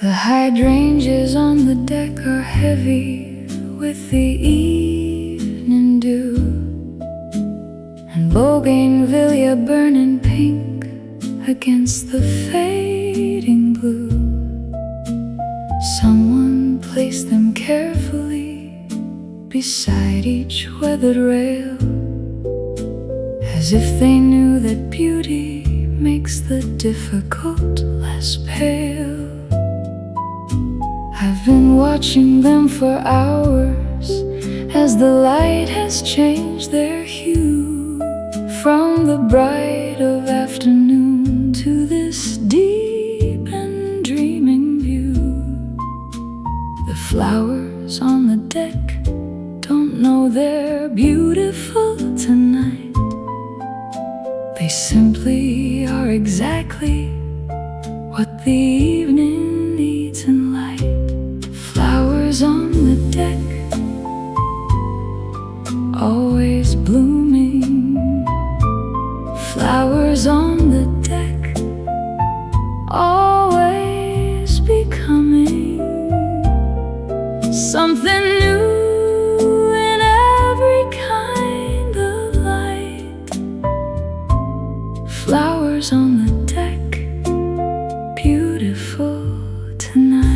The hydrangeas on the deck are heavy with the evening dew, and bougainvillea burning pink against the fading blue. Someone placed them carefully beside each weathered rail, as if they knew that beauty makes the difficult less pale. I've been watching them for hours as the light has changed their hue, from the bright of afternoon to this deep and dreaming view. The flowers on the deck don't know they're beautiful tonight. They simply are exactly what the evening needs in light. Flowers on the deck, always blooming. Flowers on the deck, always becoming something new in every kind of light. Flowers on the deck, beautiful tonight.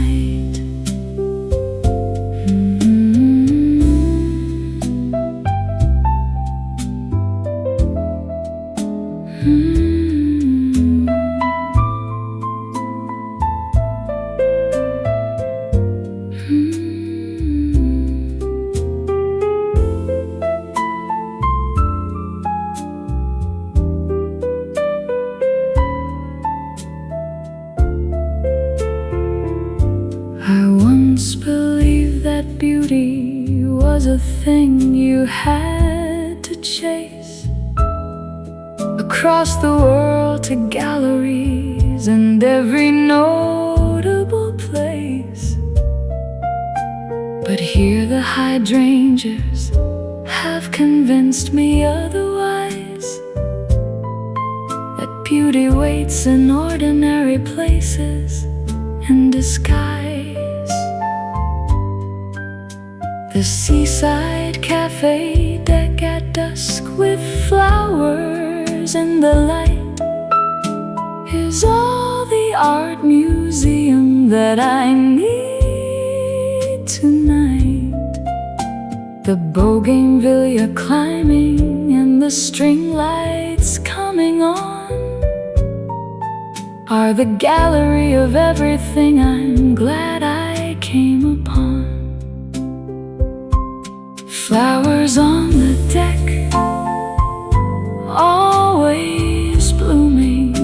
Beauty was a thing you had to chase across the world to galleries and every notable place. But here the hydrangeas have convinced me otherwise, that beauty waits in ordinary places in disguise. The Seaside Cafe deck at dusk with flowers in the light is all the art museum that I need tonight. The bougainvillea climbing and the string lights coming on are the gallery of everything I'm glad I came upon. Flowers on the deck, always blooming.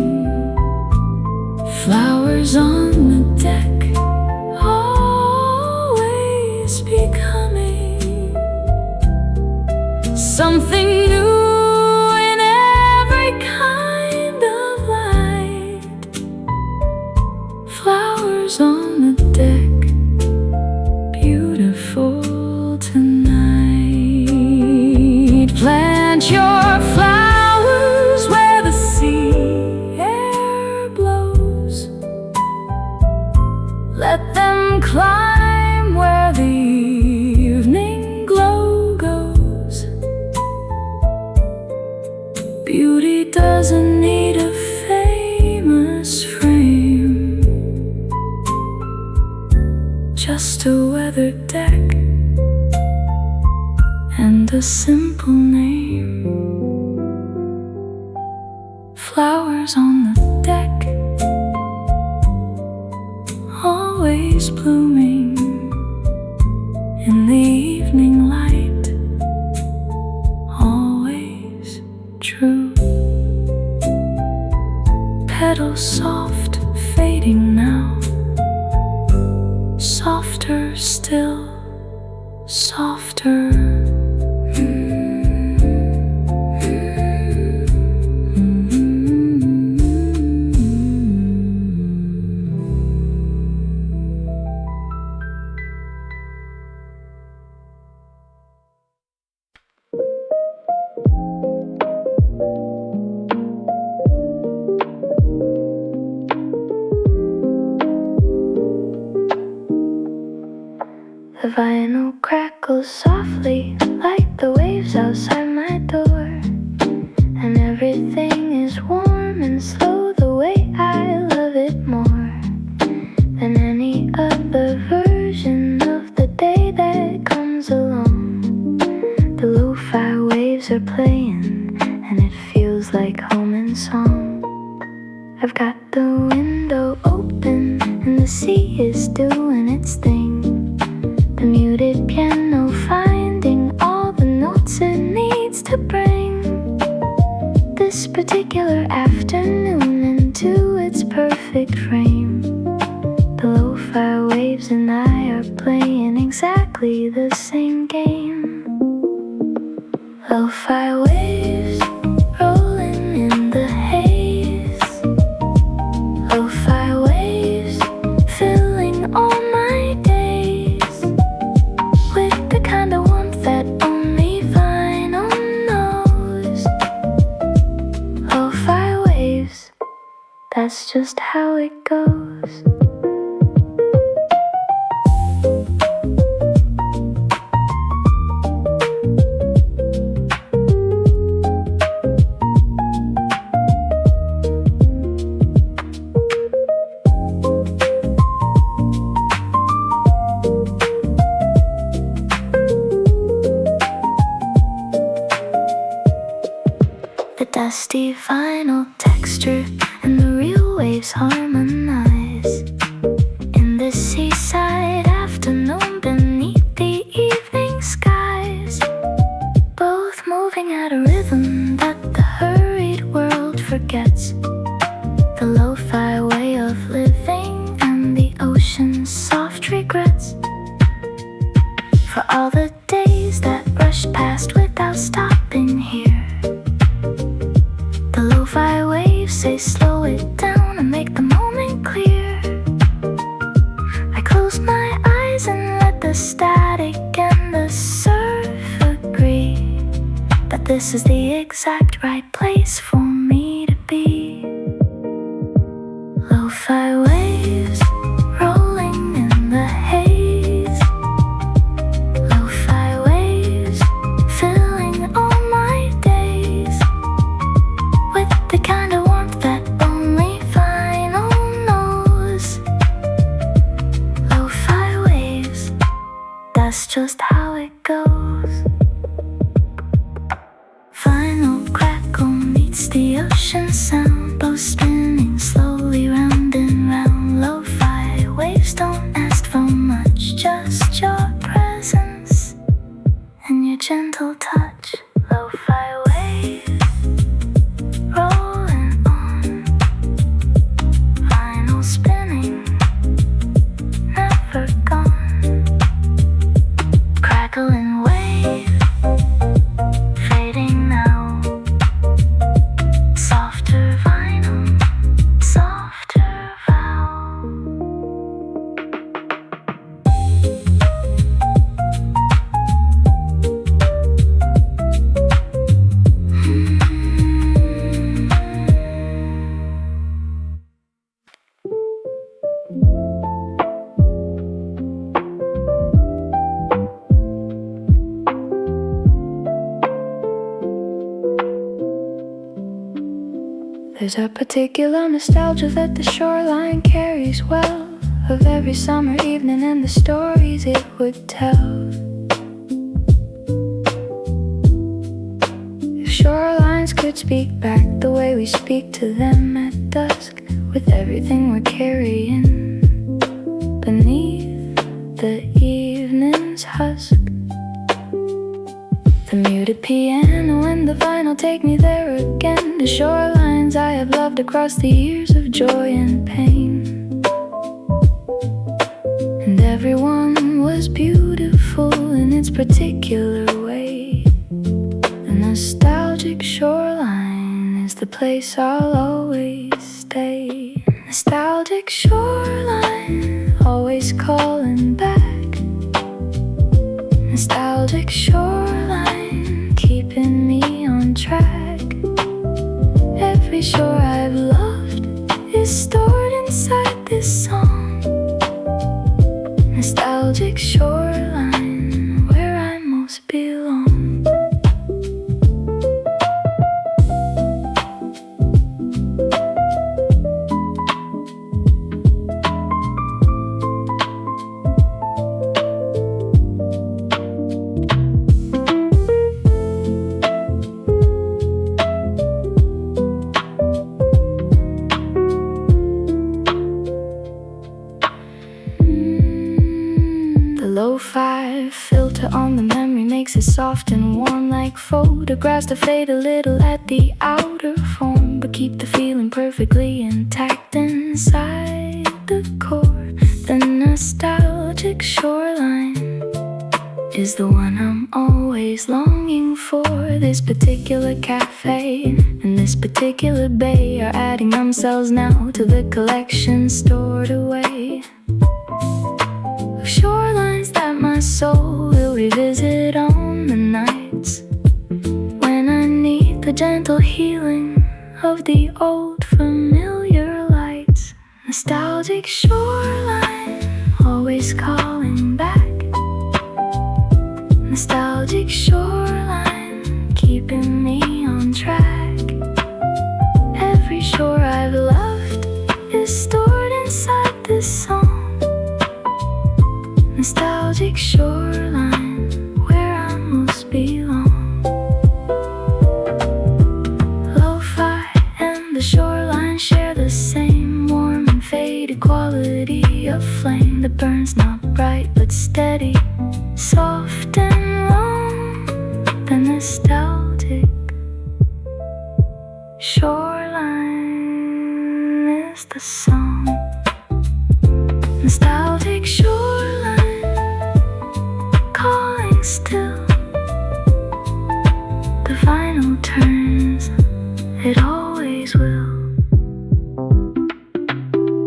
Flowers on the deck, always becoming something new in every kind of light. Flowers on the deck, beautiful tonight. Plant your flowers where the sea air blows. Let them climb where the evening glow goes. Beauty doesn't need a famous frame, just a weathered deck and a simple name. Flowers on the deck, always blooming in the evening light, always true. Petals soft, fading now, softer still, softer. The vinyl crackles softly like the waves outside my door, and everything is warm and slow the way I love it more than any other version of the day that comes along. The lo-fi waves are playing and it feels like home and song. I've got the window open and the sea is doing its thing. The muted piano finding all the notes it needs to bring this particular afternoon into its perfect frame. The lo-fi waves and I are playing exactly the same game. Lo-fi waves rolling in the haze. Lo-fi waves filling all my days with the kind of warmth that only vinyl knows. Lo-fi waves, that's just how it goes. The dusty vinyl texture and the real waves harmonize in this seaside afternoon beneath the evening skies, both moving at a rhythm that the hurried world forgets. The lo-fi way of living and the ocean's soft regrets for all the days that rushed past without stopping here. The lo-fi waves say slow it down and make the moment clear. I close my eyes and let the static and the surf agree that this is the exact right place for me to be. Lo-fi waves rolling in the haze. Lo-fi it goes. Final crackle meets the ocean sound, both spinning slowly round and round. Lo-fi waves don't ask for much, just your presence and your gentle touch. Lo-fi wave rolling on, vinyl spinning, never gone. Crackling wave fading now. Softer vinyl, softer vow. There's a particular nostalgia that the shoreline carries well, of every summer evening and the stories it would tell. If shorelines could speak back the way we speak to them at dusk, with everything we're carrying beneath the evening's husk. The muted piano and the vinyl take me there again, the shorelines I have loved across the years of joy and pain. And everyone was beautiful in its particular way. The nostalgic shoreline is the place I'll always stay. Nostalgic shoreline, always calling back. Nostalgic shoreline, keeping me on track. Every shore I've loved is stored inside this song. Nostalgic shoreline, where I most belong. Lo-fi filter on the memory makes it soft and warm like photographs that fade a little at the outer form, but keep the feeling perfectly intact inside the core. The nostalgic shoreline is the one I'm always longing for. This particular cafe and this particular bay are adding themselves now to the collection stored away. Shorelines that my soul will revisit on the nights when I need the gentle healing of the old familiar lights. Nostalgic shoreline, always calling back. Nostalgic shoreline, keeping me on track. Every shore I've loved is stored inside this song. Nostalgic shoreline, where I most belong. Lo-fi and the shoreline share the same warm and faded quality of flame that burns not bright but steady, soft and long. The nostalgic shoreline is the song. Nostalgic shoreline, calling still. The vinyl turns, it always will.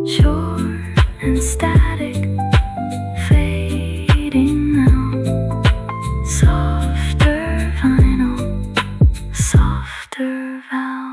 Shore and static fading now. Softer vinyl, softer vow.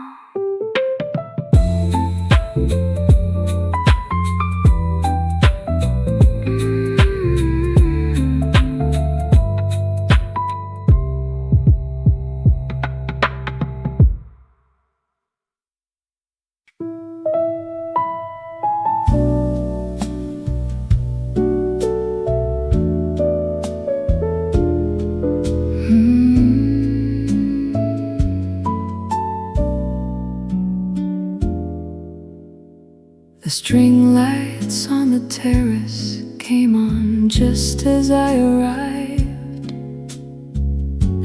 The string lights on the terrace came on just as I arrived,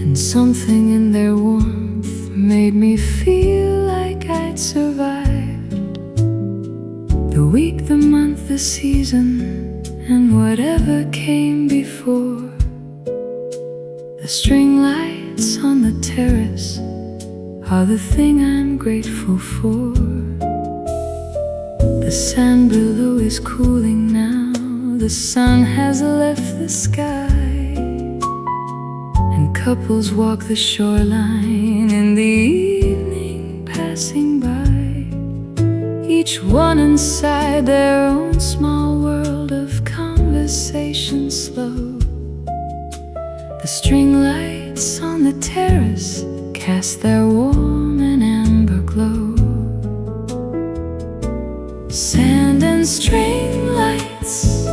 and something in their warmth made me feel like I'd survived the week, the month, the season, and whatever came before. The string lights on the terrace are the thing I'm grateful for. The sand below is cooling now, the sun has left the sky, and couples walk the shoreline in the evening passing by, each one inside their own small world of conversation slow. The string lights on the terrace cast their warm and amber glow. Sand and string lights,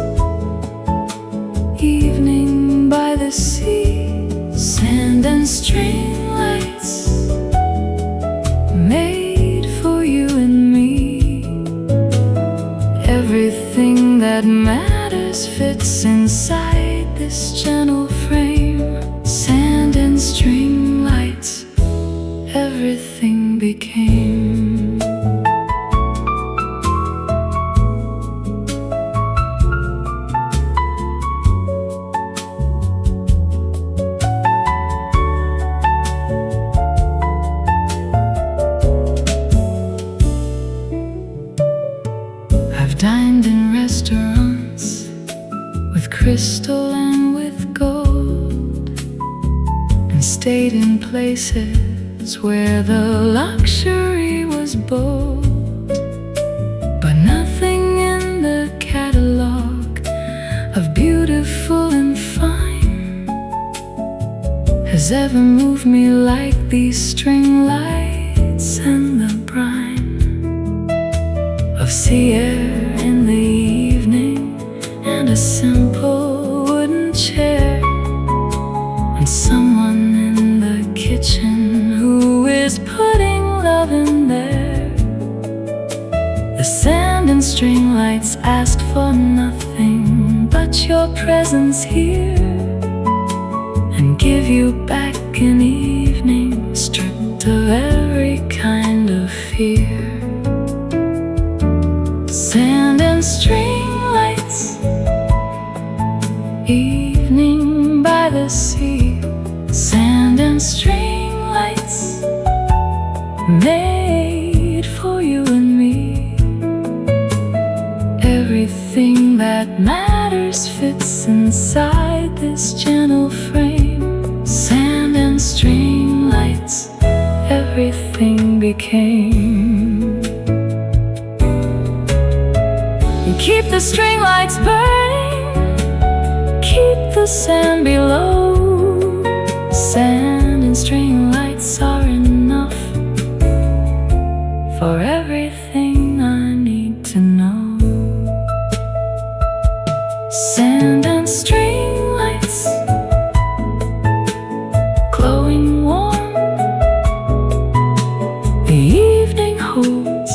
evening by the sea. Sand and string lights, made for you and me. Everything that matters fits inside this gentle frame. Sand and string lights, everything became. Dined in restaurants with crystal and with gold, and stayed in places where the luxury was bold. But nothing in the catalog of beautiful and fine has ever moved me like these string lights and the brine of sea air in the evening, and a simple wooden chair, and someone in the kitchen who is putting love in there. The sand and string lights asked for nothing but your presence here, and give you back an evening stripped of every kind of fear. Sand and string lights, evening by the sea. Sand and string lights, made for you and me. Everything that matters fits inside this gentle frame. Sand and string lights, everything became. Keep the string lights burning, keep the sand below. Sand and string lights are enough for everything I need to know. Sand and string lights, glowing warm, the evening holds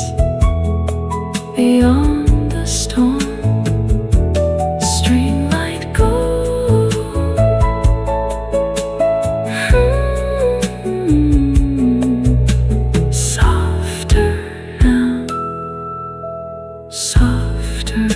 beyond the storm. String light go, softer now, softer.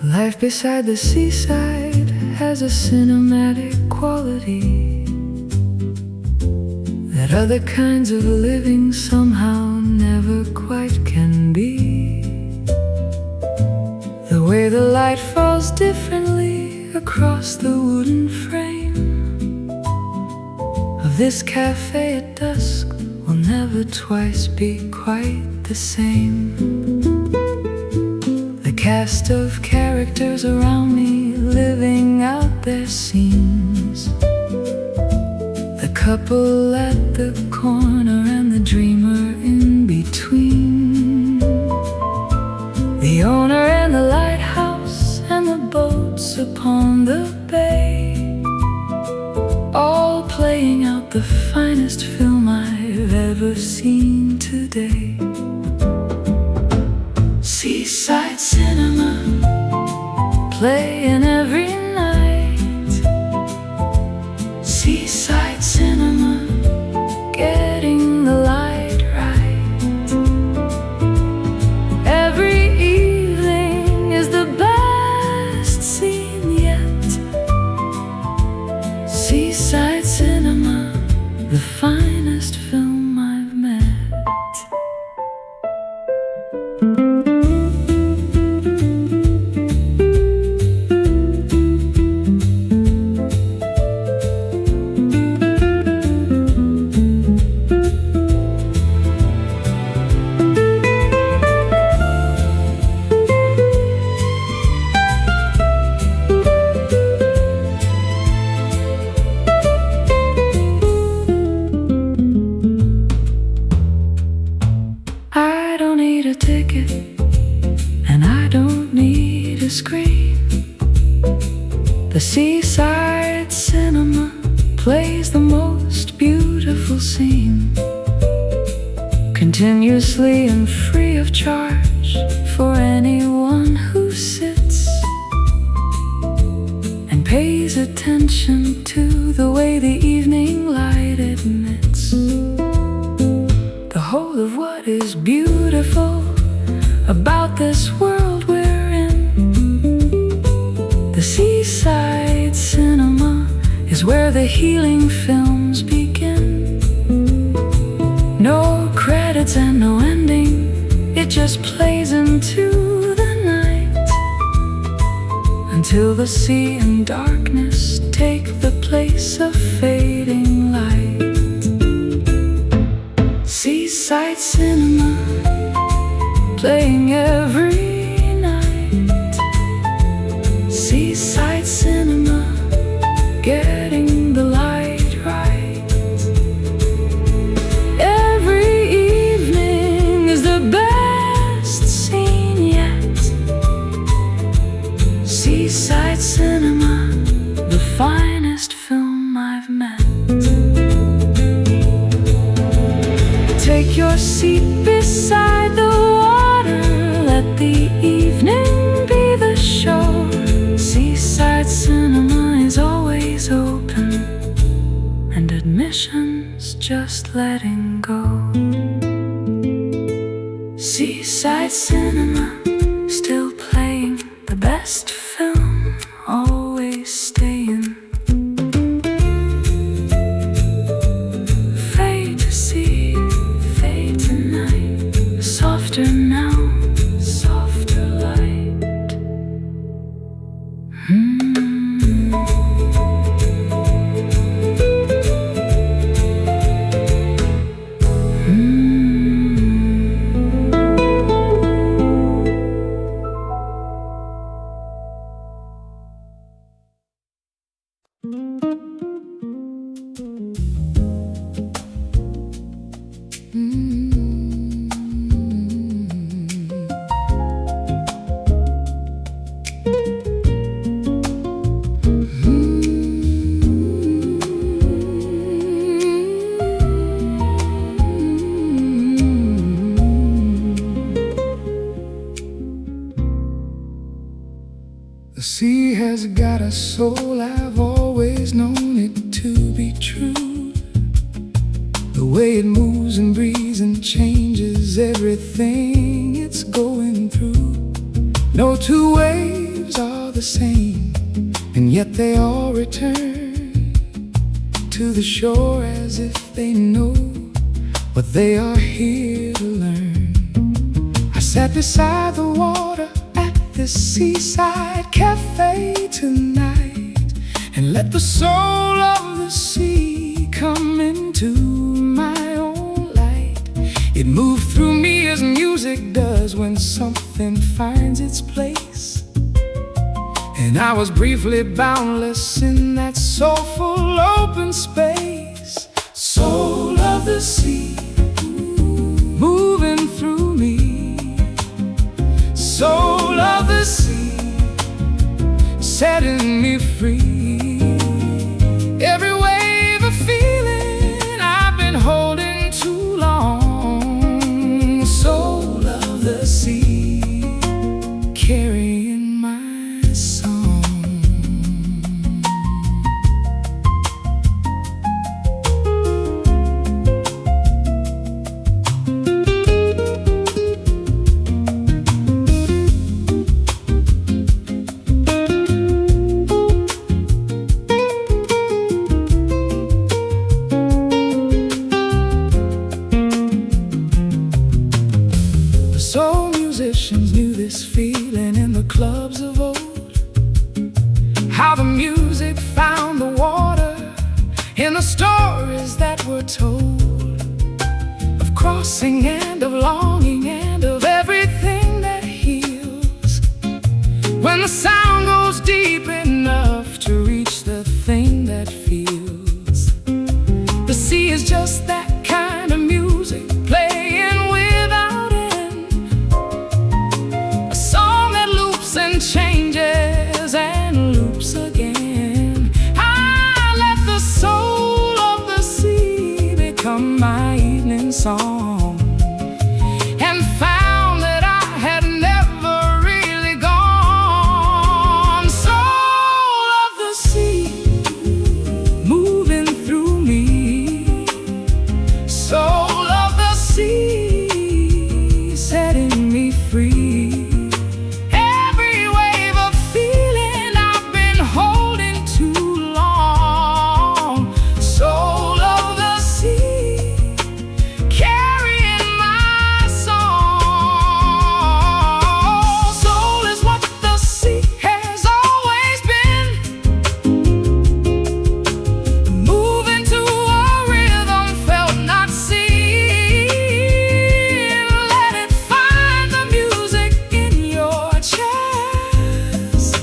Life beside the seaside has a cinematic quality that other kinds of living somehow never quite light falls differently across the wooden frame of this cafe at dusk will never twice be quite the same. The cast of characters around me living out their scenes, the couple at the corner and the dreamer in between, the owner and the lighthouse and the boats upon the bay, all playing out the finest film I've ever seen today. Seaside Cinema, playing every night. Seaside Cinema, getting the light right. Every evening is the best scene yet. Seaside Cinema, the finest film I've met. I don't need a ticket, and I don't need a screen. The Seaside Cinema plays the most beautiful scene, continuously and free of charge for anyone who sits and pays attention to the way the evening light emits the whole of what is beautiful about this world we're in. The Seaside Cinema is where the healing films begin. No credits and no ending, it just plays into the night until the sea and darkness take the place of fading light. Seaside Cinema, playing every night. Seaside Cinema, getting the light right. Every evening is the best scene yet. Seaside Cinema, the finest film I've met. Take your seat beside the water, let the evening be the show. Seaside Cinema is always open, and admission's just letting go. Seaside Cinema, still playing the best film, always staying. Fade to see, fade tonight, softer now, softer light. The sea has got a soul, I've always known it to be true. The way it moves and breathes and changes everything it's going through. No two waves are the same, and yet they all return to the shore as if they know what they are here to learn. I sat beside the water at this this Seaside Cafe tonight and let the soul of the sea come into my own light. It moved through me as music does when something finds its place. And I was briefly boundless in that soulful open space. Soul of the sea, moving through me. Soul of the sea, setting me free. Every wave of feeling I've been holding too long. Soul of the sea, carrying my song. Soul musicians knew this feeling in the clubs of old. How the music found the water in the stories that were told of crossing and of longing and of everything that heals. When the sound goes deep enough to reach the thing that feels. The sea is just that kind of music, playing without end. A song that loops and changes and loops again. I let the soul of the sea become my evening song, and found that I had never really gone. Soul of the sea, moving through me. Soul of the sea, setting me free. Every wave of feeling I've been holding too long. Soul of the sea, carrying my song. Soul is what the sea has always been, moving to a rhythm felt not seen. Let it find the music in your chest.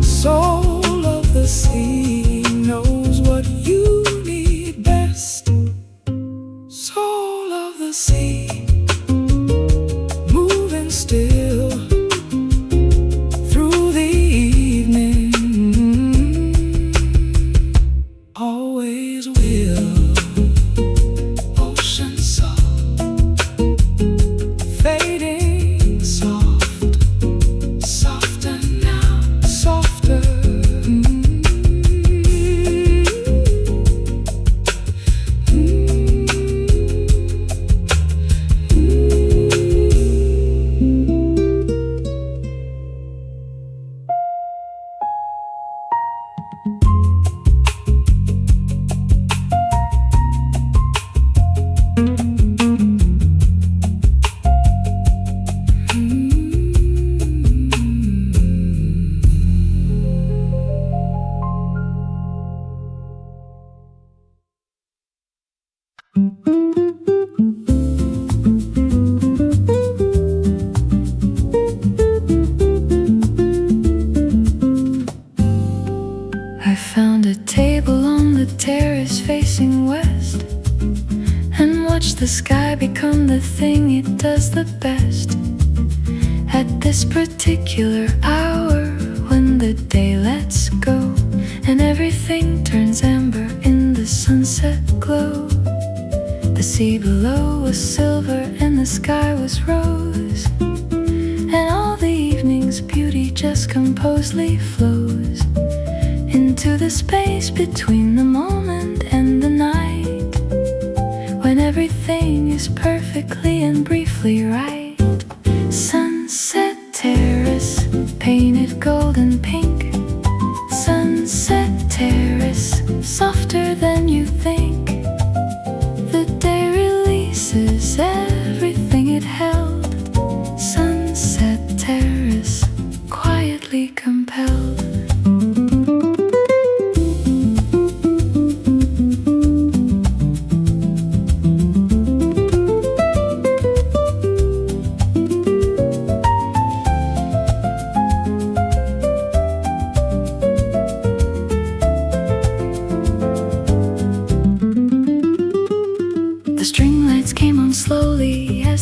Soul of the sea knows what you need best. Soul of the sea, moving still through the evening, always will. Ocean soft, fading soft, softer now, softer. I found a table on the terrace facing west, and watched the sky become the thing it does the best. At this particular hour, when the day lets go and everything turns amber in the sunset glow, the sea below was silver and the sky was rose, and all the evening's beauty just composedly flows into the space between the moment and the night, when everything is perfectly and briefly right. Sunset terrace, painted golden pink. Sunset terrace, softer than you think. The day releases everything it held. Sunset terrace,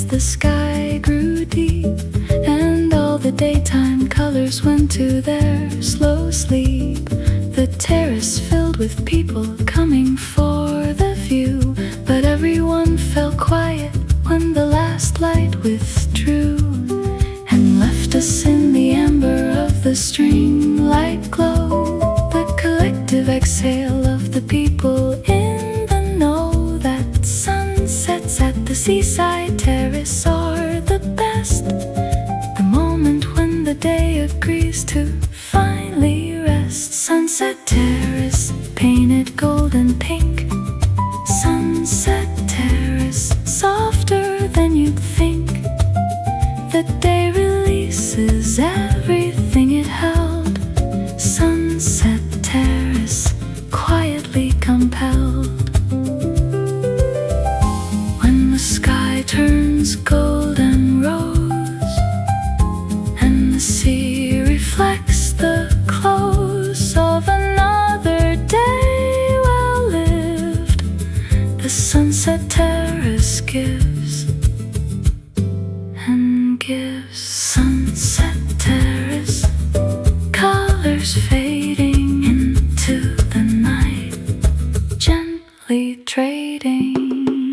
as the sky grew deep and all the daytime colors went to their slow sleep. The terrace filled with people coming for the view, but everyone fell quiet when the last light withdrew and left us in the amber of the string light glow. The collective exhale of the people in the know that sunsets at the seaside terrace are the best. The moment when the day agrees to finally rest. Sunset terrace, painted gold and pink. Sunset terrace, softer than you'd think. The day releases everything it held. Sunset terrace, quietly compelled. When the sky turns golden rose and the sea reflects the close of another day well lived, the sunset terrace gives and gives. Sunset terrace, colors fading into the night, gently trading.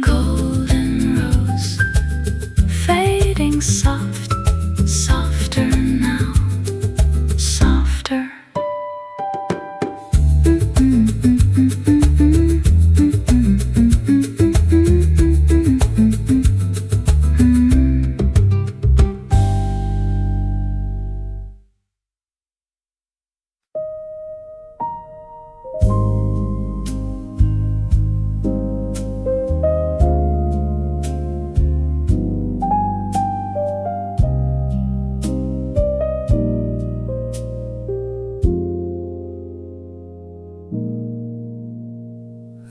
Golden rose, fading soft, softer now, softer.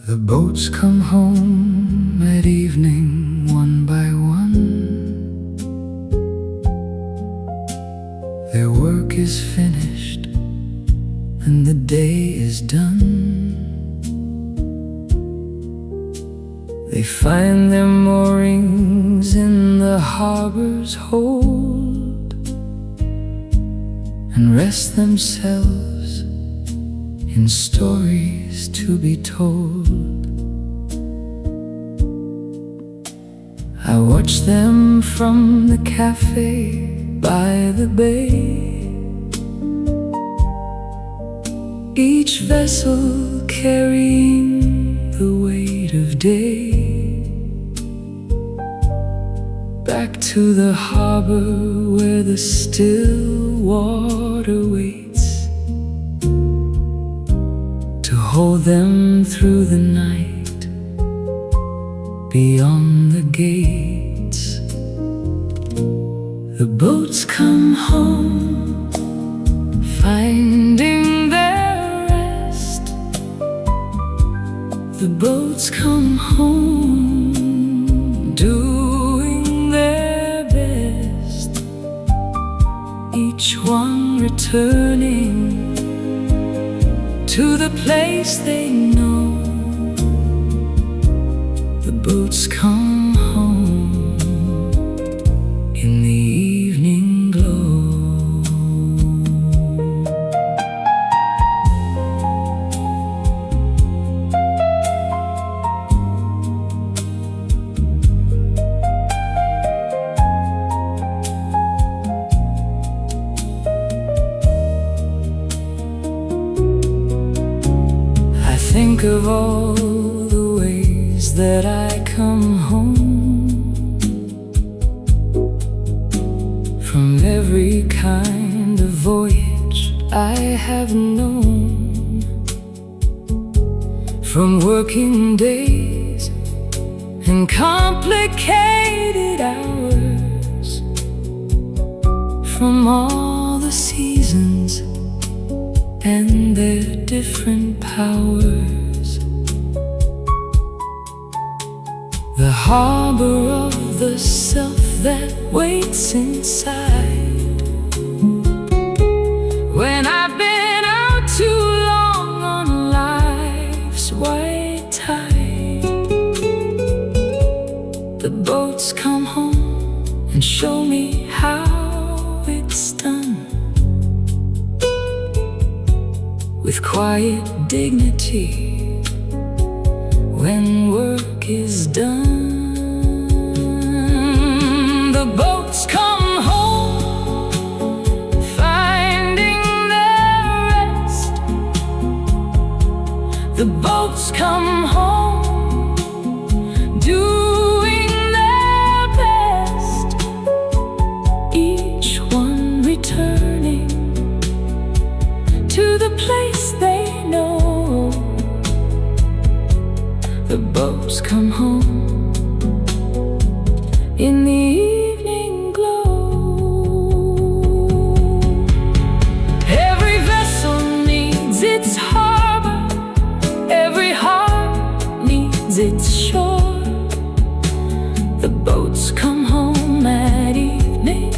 The boats come home at evening one by one. Their work is finished and the day is done. They find their moorings in the harbor's hold and rest themselves in stories to be told. I watch them from the cafe by the bay, each vessel carrying the weight of day, back to the harbor where the still water waits to hold them through the night beyond the gates. The boats come home, finding their rest. The boats come home, doing their best, each one returning to the place they know. The boats come home in the evening glow. I think of all the ways that I come home, from every kind of voyage I have known, from working days and complicated hours, from all the seasons and their different powers. The harbor of the self that waits inside. When I've been out too long on life's white tide, the boats come home, and show me how it's done with quiet dignity when work is done. The boats come home, finding their rest. The boats come home, doing their best. Each one returning to the place they know. The boats come home in the evening glow. Every vessel needs its harbor, every heart needs its shore. The boats come home at evening,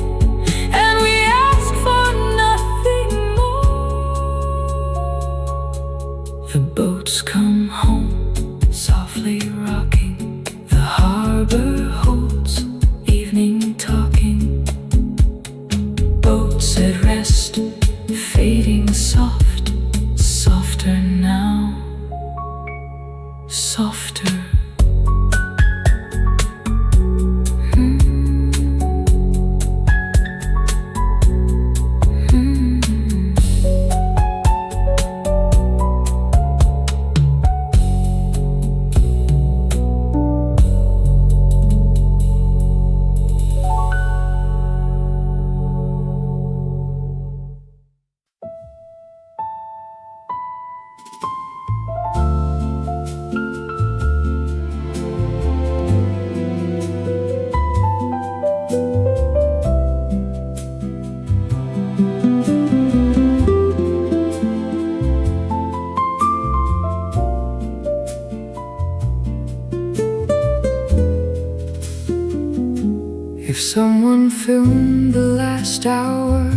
and we ask for nothing more. The boats come home, softly rocking. The harbor holds evening talking. Boats at rest, fading soft, softer now, softer. If someone filmed the last hour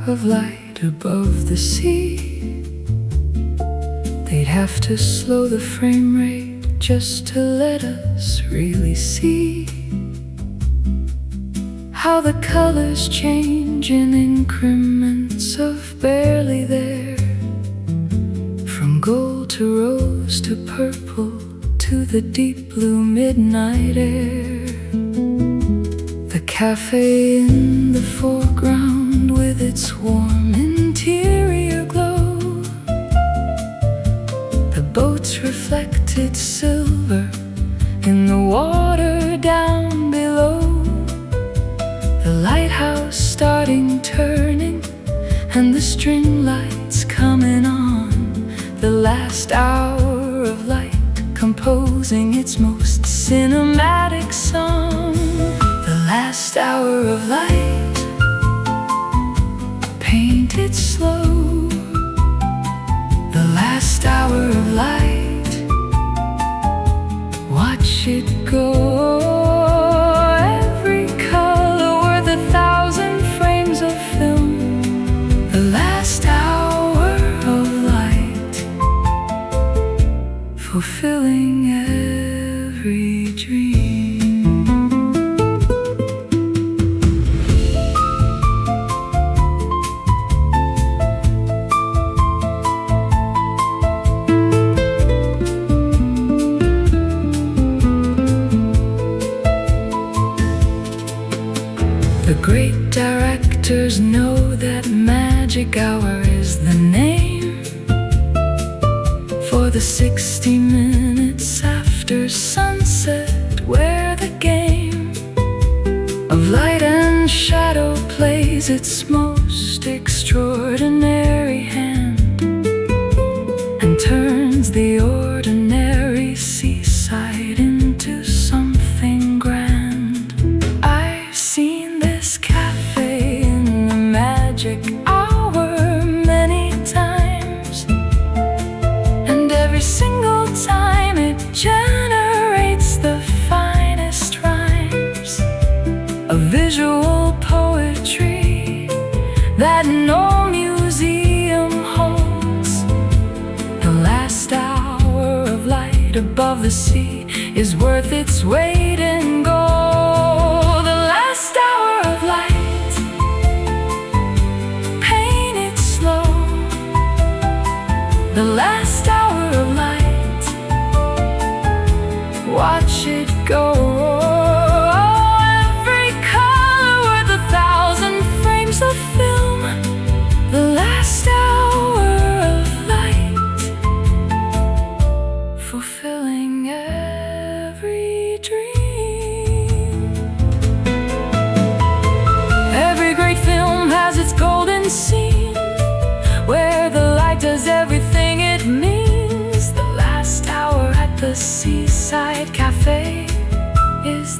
of light above the sea, they'd have to slow the frame rate just to let us really see how the colors change in increments of barely there, from gold to rose to purple to the deep blue midnight air. The cafe in the foreground with its warm interior glow. The boats reflected silver in the water down below. The lighthouse starting turning and the string lights coming on. The last hour of light composing its most cinematic song. Last hour of light, painted slow. The last hour of light, watch it go. Every color worth 1,000 frames of film. The last hour of light, fulfilling every dream. The great directors know that magic hour is the name for the 60 minutes after sunset, where the game of light and shadow plays its most extraordinary hand and turns the ordinary seaside into something grand. I've seen this cafe in the magic hour many times, and every single time it generates the finest rhymes of visual poetry that no museum holds. The last hour of light above the sea is worth its weight in gold. The last hour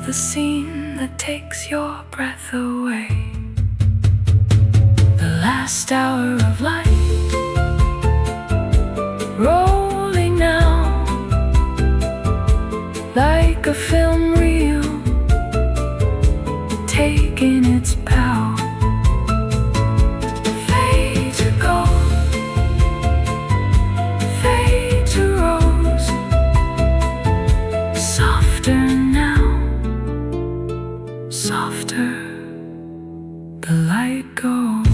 the scene that takes your breath away. The last hour of life rolling now like a film reel taking its bow. Fade to gold, fade to rose, softer now, softer the light goes.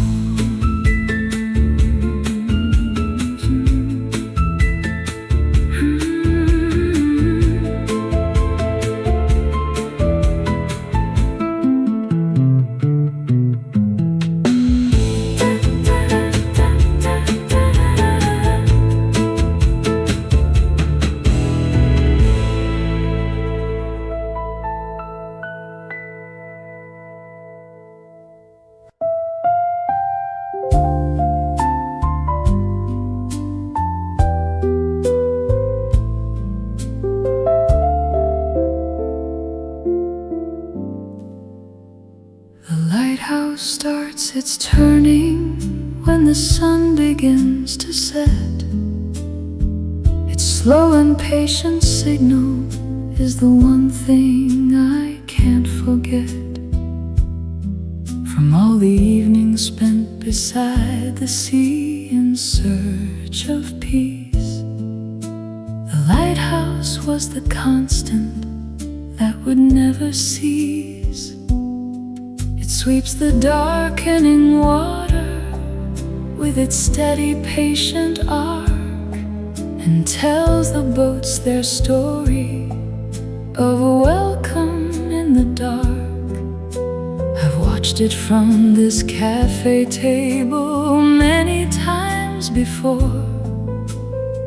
Starts its turning when the sun begins to set. Its slow and patient signal is the one thing I can't forget. From all the evenings spent beside the sea in search of peace, the lighthouse was the constant that would never cease. Sweeps the darkening water with its steady, patient arc, and tells the boats their story of a welcome in the dark. I've watched it from this cafe table many times before,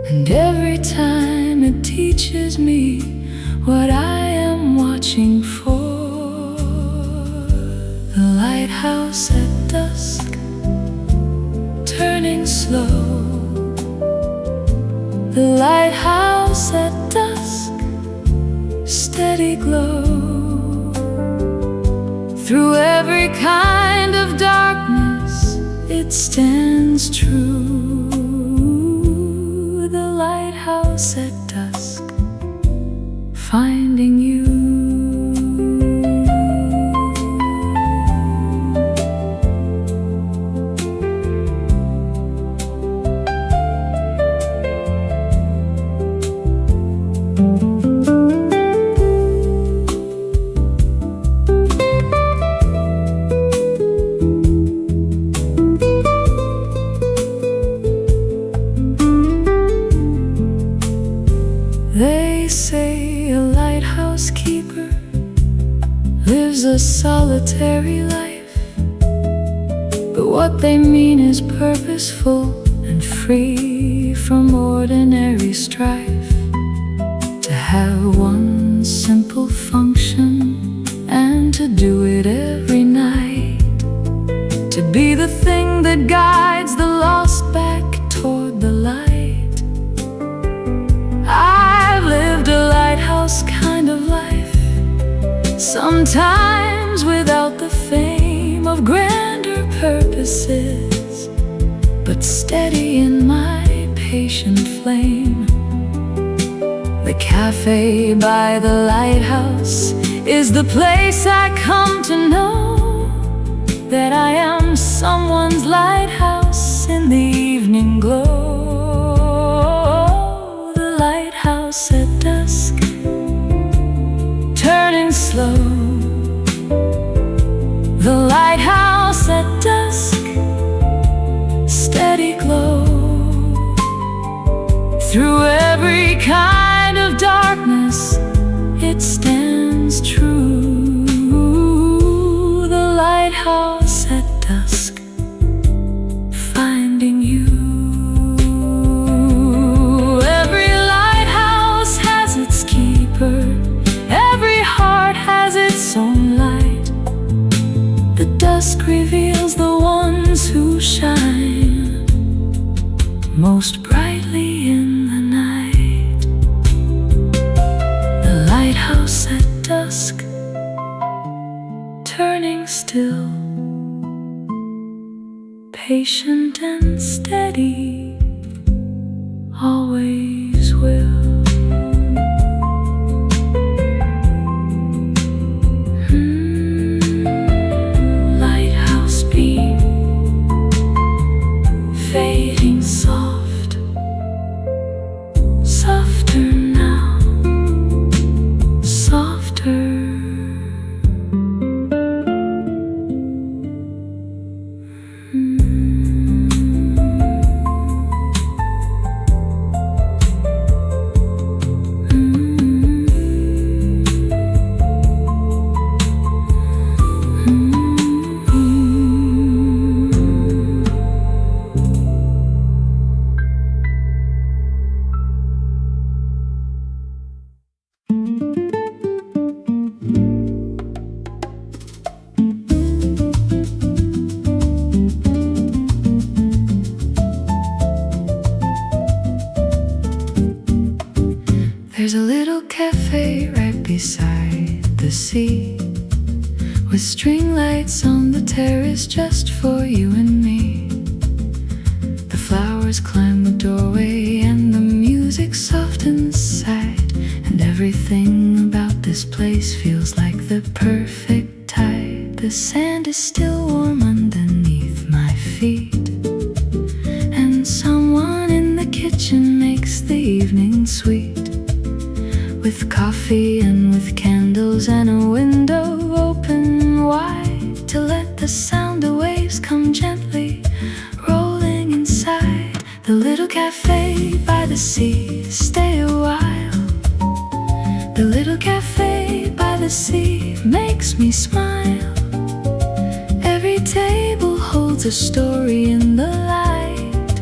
and every time it teaches me what I am watching for. The lighthouse at dusk, turning slow. The lighthouse at dusk, steady glow. Through every kind of darkness, it stands true. The lighthouse at dusk, finding you. They say a lighthouse keeper lives a solitary life, but what they mean is purposeful and free from ordinary strife. To have one simple function and to do it every night, to be the thing that guides the lost back toward the light. I've lived a lighthouse kind of life, sometimes without the fame of grander purposes, but steady in my patient flame. The cafe by the lighthouse is the place I come to know that I am someone's lighthouse in the evening glow. The lighthouse at dusk, turning slow. The lighthouse at dusk, steady glow. Through every kind of darkness, it stands true. The lighthouse at dusk, finding you. Every lighthouse has its keeper, every heart has its own light. The dusk reveals the ones who shine most brightly in the night. The lighthouse at dusk, still, patient and steady, always will. Lighthouse beam, fading soft, softer now, softer. There's a little cafe right beside the sea, with string lights on the terrace just for you and me. The flowers climb the doorway and the music soft inside, and everything about this place feels like the perfect tide. The sand is still warm underneath my feet, and someone in the kitchen makes the evening sweet, with coffee and with candles and a window open wide to let the sound of waves come gently rolling inside. The little cafe by the sea, stay a while. The little cafe by the sea makes me smile. Every table holds a story in the light.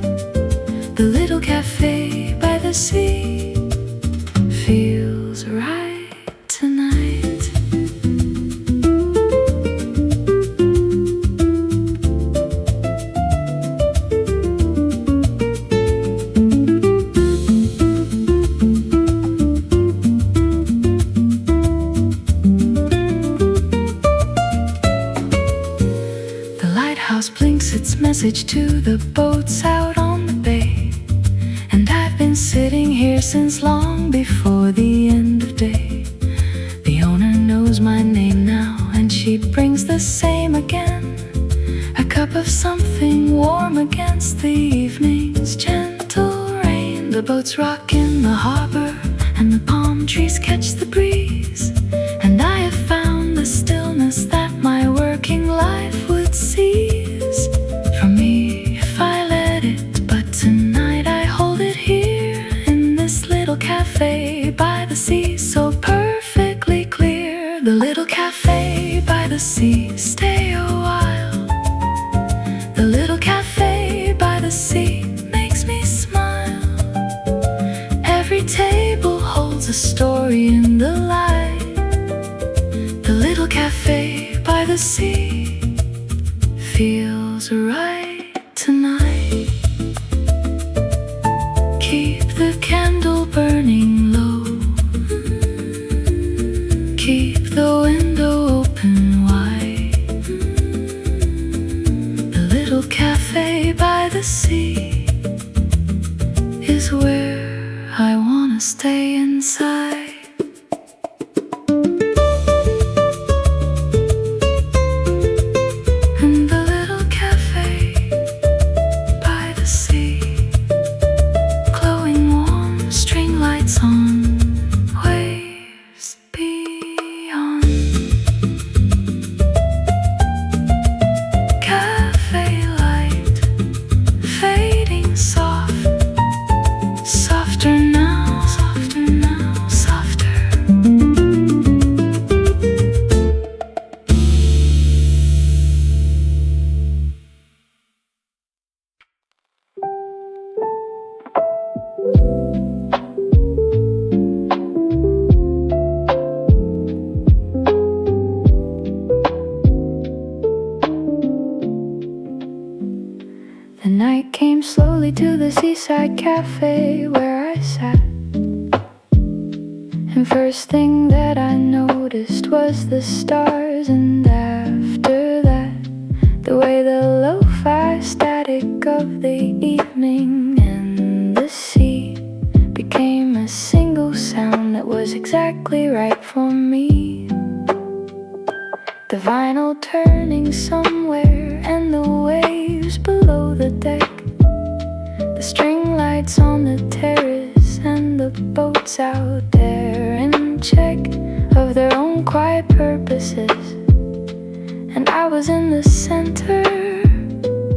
The little cafe by the sea feels right tonight. The lighthouse blinks its message to the boats out on the bay, and I've been sitting here since long before the end of day. The owner knows my name now, and she brings the same again, a cup of something warm against the evening's gentle rain. The boats rock in the harbor, and the palm trees catch the breeze, and I have found the stillness that my working life would seize from me if I let it. But tonight I hold it here in this little cafe by the sea, so perfectly clear. The little cafe by the sea, stay a while. The little cafe by the sea makes me smile. Every table holds a story in the light. The little cafe by the sea feels right tonight. Keep the candle burning low, keep the window open wide. The little cafe by the sea is where I wanna stay inside. And the little cafe by the sea, glowing warm, string lights on, waves beyond. Cafe light, fading soft, softer now, softer now, softer. The night came slowly to the Seaside Cafe where I sat, and first thing that I noticed was the stars, and after final turning somewhere, and the waves below the deck, the string lights on the terrace, and the boats out there in check of their own quiet purposes. And I was in the center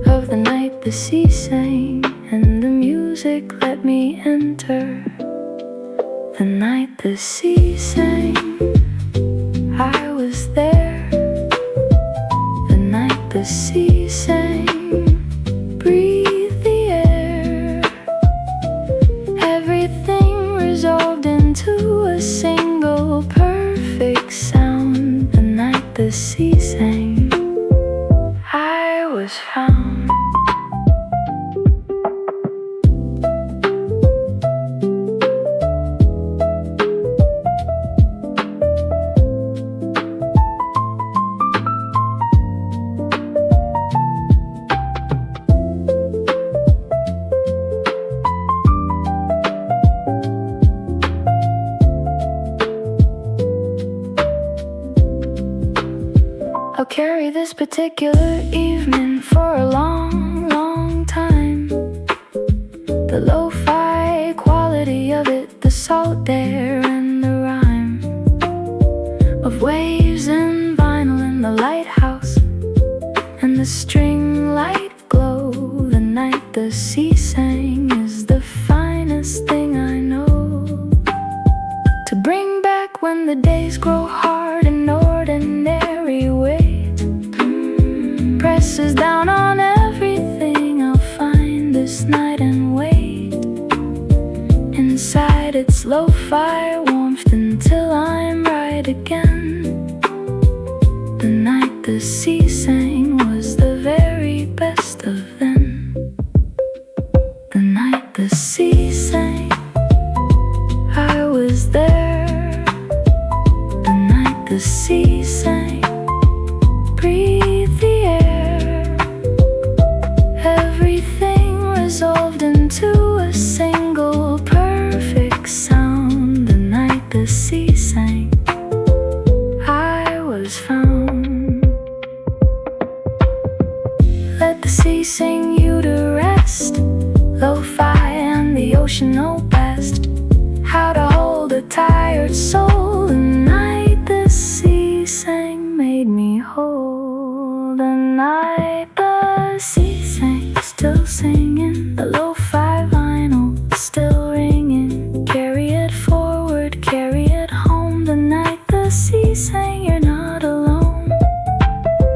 of the night the sea sang, and the music let me enter. The night the sea sang, I was there. The night the sea sang, breathe the air. Everything resolved into a single perfect sound. The night the sea sang, I was found. I'll carry this particular evening for a long, long time. The lo-fi quality of it, the salt there and the rhyme of waves and vinyl in the lighthouse, and the string light glow. The night the sea sang is the finest thing I know, to bring back when the days grow hard and ordinary weight presses down on everything. I'll find this night and wait inside its lo-fi warmth until I'm right again. The night the sea sang was the very best of them. The night the sea sang, I was there. The night the sea sang, breathe the air. Everything resolved into a single perfect sound. The night the sea sang, I was found. Let the sea sing you to rest. Lo-fi and the ocean know best how to hold a tired soul. The night the sea sang made me whole. The night the sea sang, still singing. The lo-fi vinyl still ringing. Carry it forward, carry it home. The night the sea sang, you're not alone.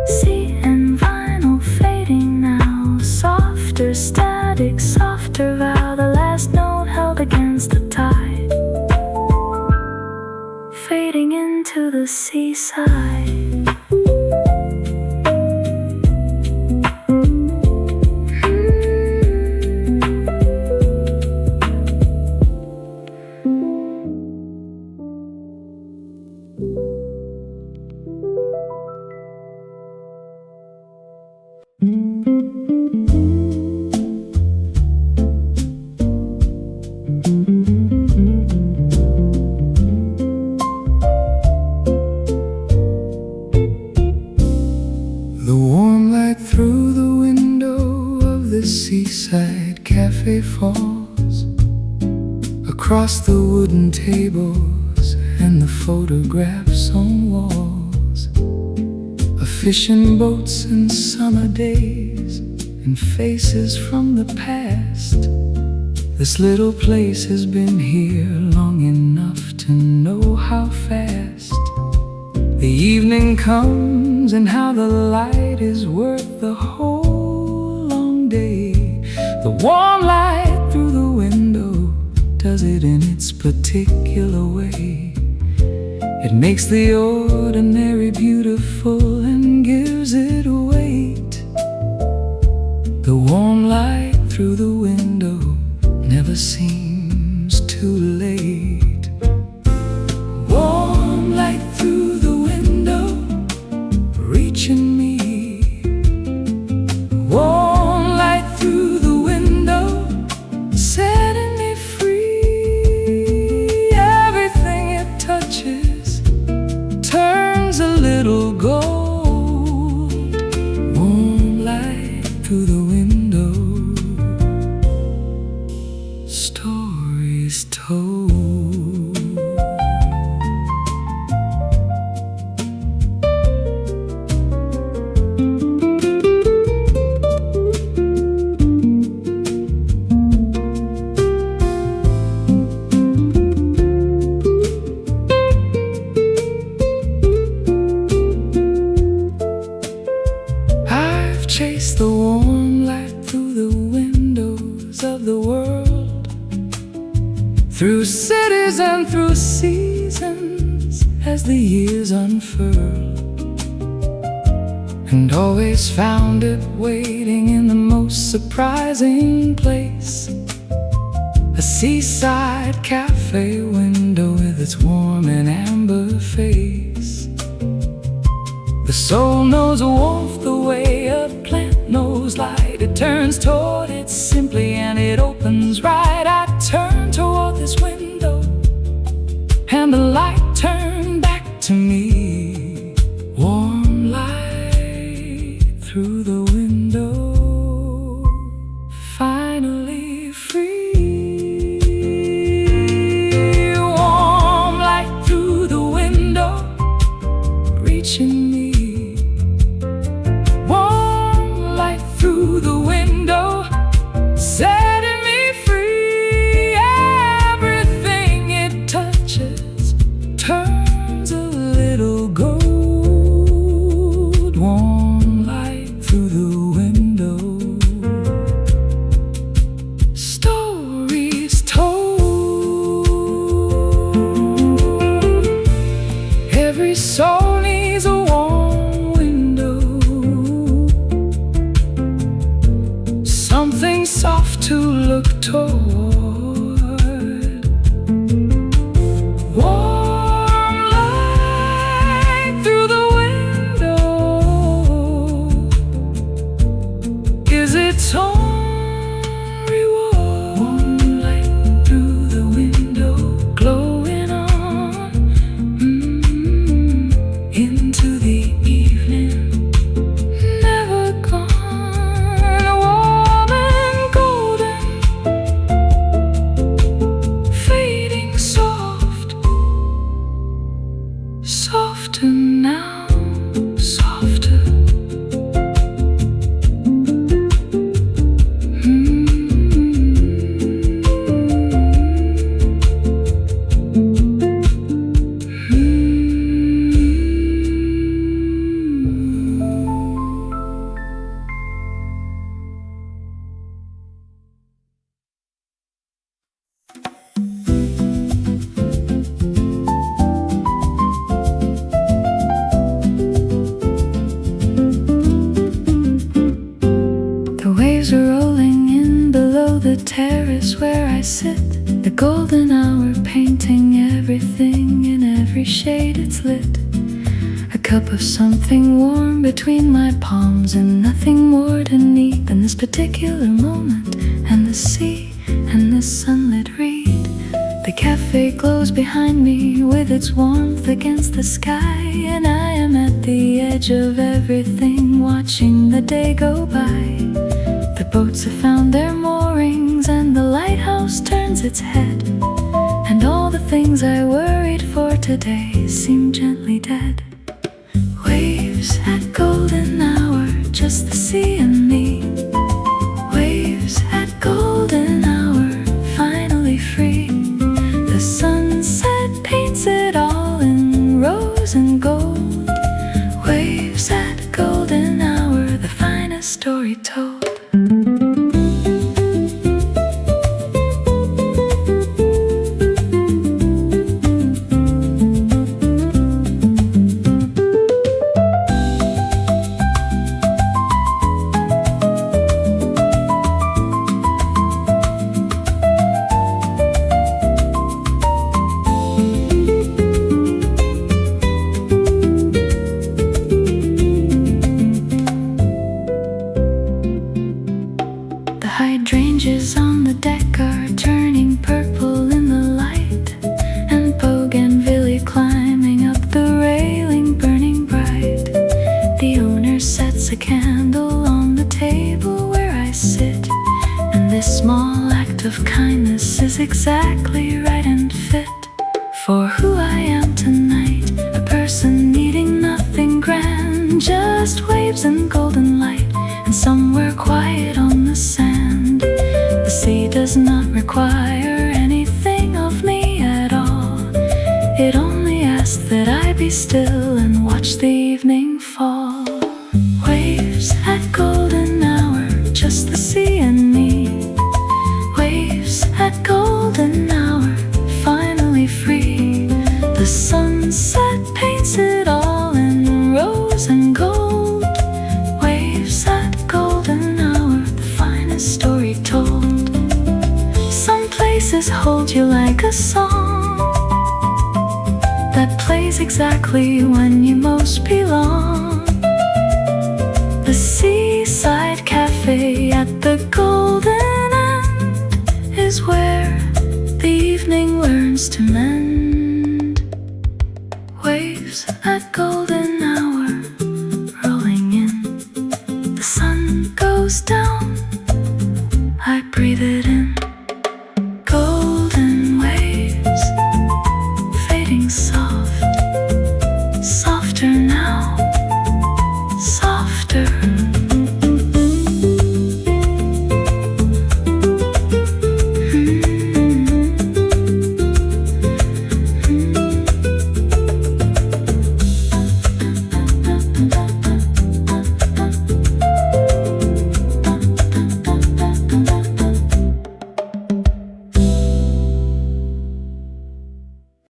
Sea and vinyl fading now, softer static, softer vow. The last note held against the tide, fading into the seaside. The warm light through the window of the Seaside Cafe falls across the wooden tables and the photographs on walls of fishing boats and summer days and faces from the past. This little place has been here long enough to know how fast the evening comes and how the light is worth the whole long day. The warm light through the window does it in its particular way. It makes the ordinary beautiful and gives it weight. The warm light through the window never seems too late. Warm light through the window, reaching me. Warm light through the window, setting me free. Everything it touches turns a little gold. chase the warm light through the windows of the world, through cities and through seasons as the years unfurl, and always found it waiting in the most surprising place, a seaside cafe window with its warm and amber face. The soul knows warmth the way a plant knows light. It turns toward it simply and it opens right. I turn toward this window and the light turned back to me. Warm light through the window, finally free. Warm light through the window, reaching me. Warm light through the window, setting me free. Everything it touches turns a little gold. Warm light through the window, stories told. Every soul needs a warm window, something soft to look toward. Warm light through the window is its own reward. Warm light through the window, glowing on into the evening, never gone. Warm and golden, fading soft, softer now, softer. The waves are rolling in below the terrace where I sit. The golden hour painting everything in every shade it's lit. A cup of something warm between my palms and nothing more to need than this particular moment and the sea and the sunlit reed. The cafe glows behind me with its warmth against the sky, and I am at the edge of everything, watching the day go by. The boats have found their moorings and the lighthouse turns its head, and all the things I worried for today seem gently dead. Waves at golden hour, just the sea and me. Waves at golden hour, finally free. The sunset paints it all in rose and gold. Waves at golden hour, the finest story told. Hydrangeas on the deck are turning purple in the light, and bougainvillea climbing up the railing burning bright. The owner sets a candle on the table where I sit, and this small act of kindness is exactly right and fit for who I am tonight. A person needing nothing grand, just waves and golden light, and somewhere quiet on the sand. The sea does not require anything of me at all. It only asks that I be still and watch the evening fall. Waves at golden you like a song that plays exactly when you most belong. The Seaside Cafe at the Golden End is where the evening learns to mend. Waves at golden hour rolling in. The sun goes down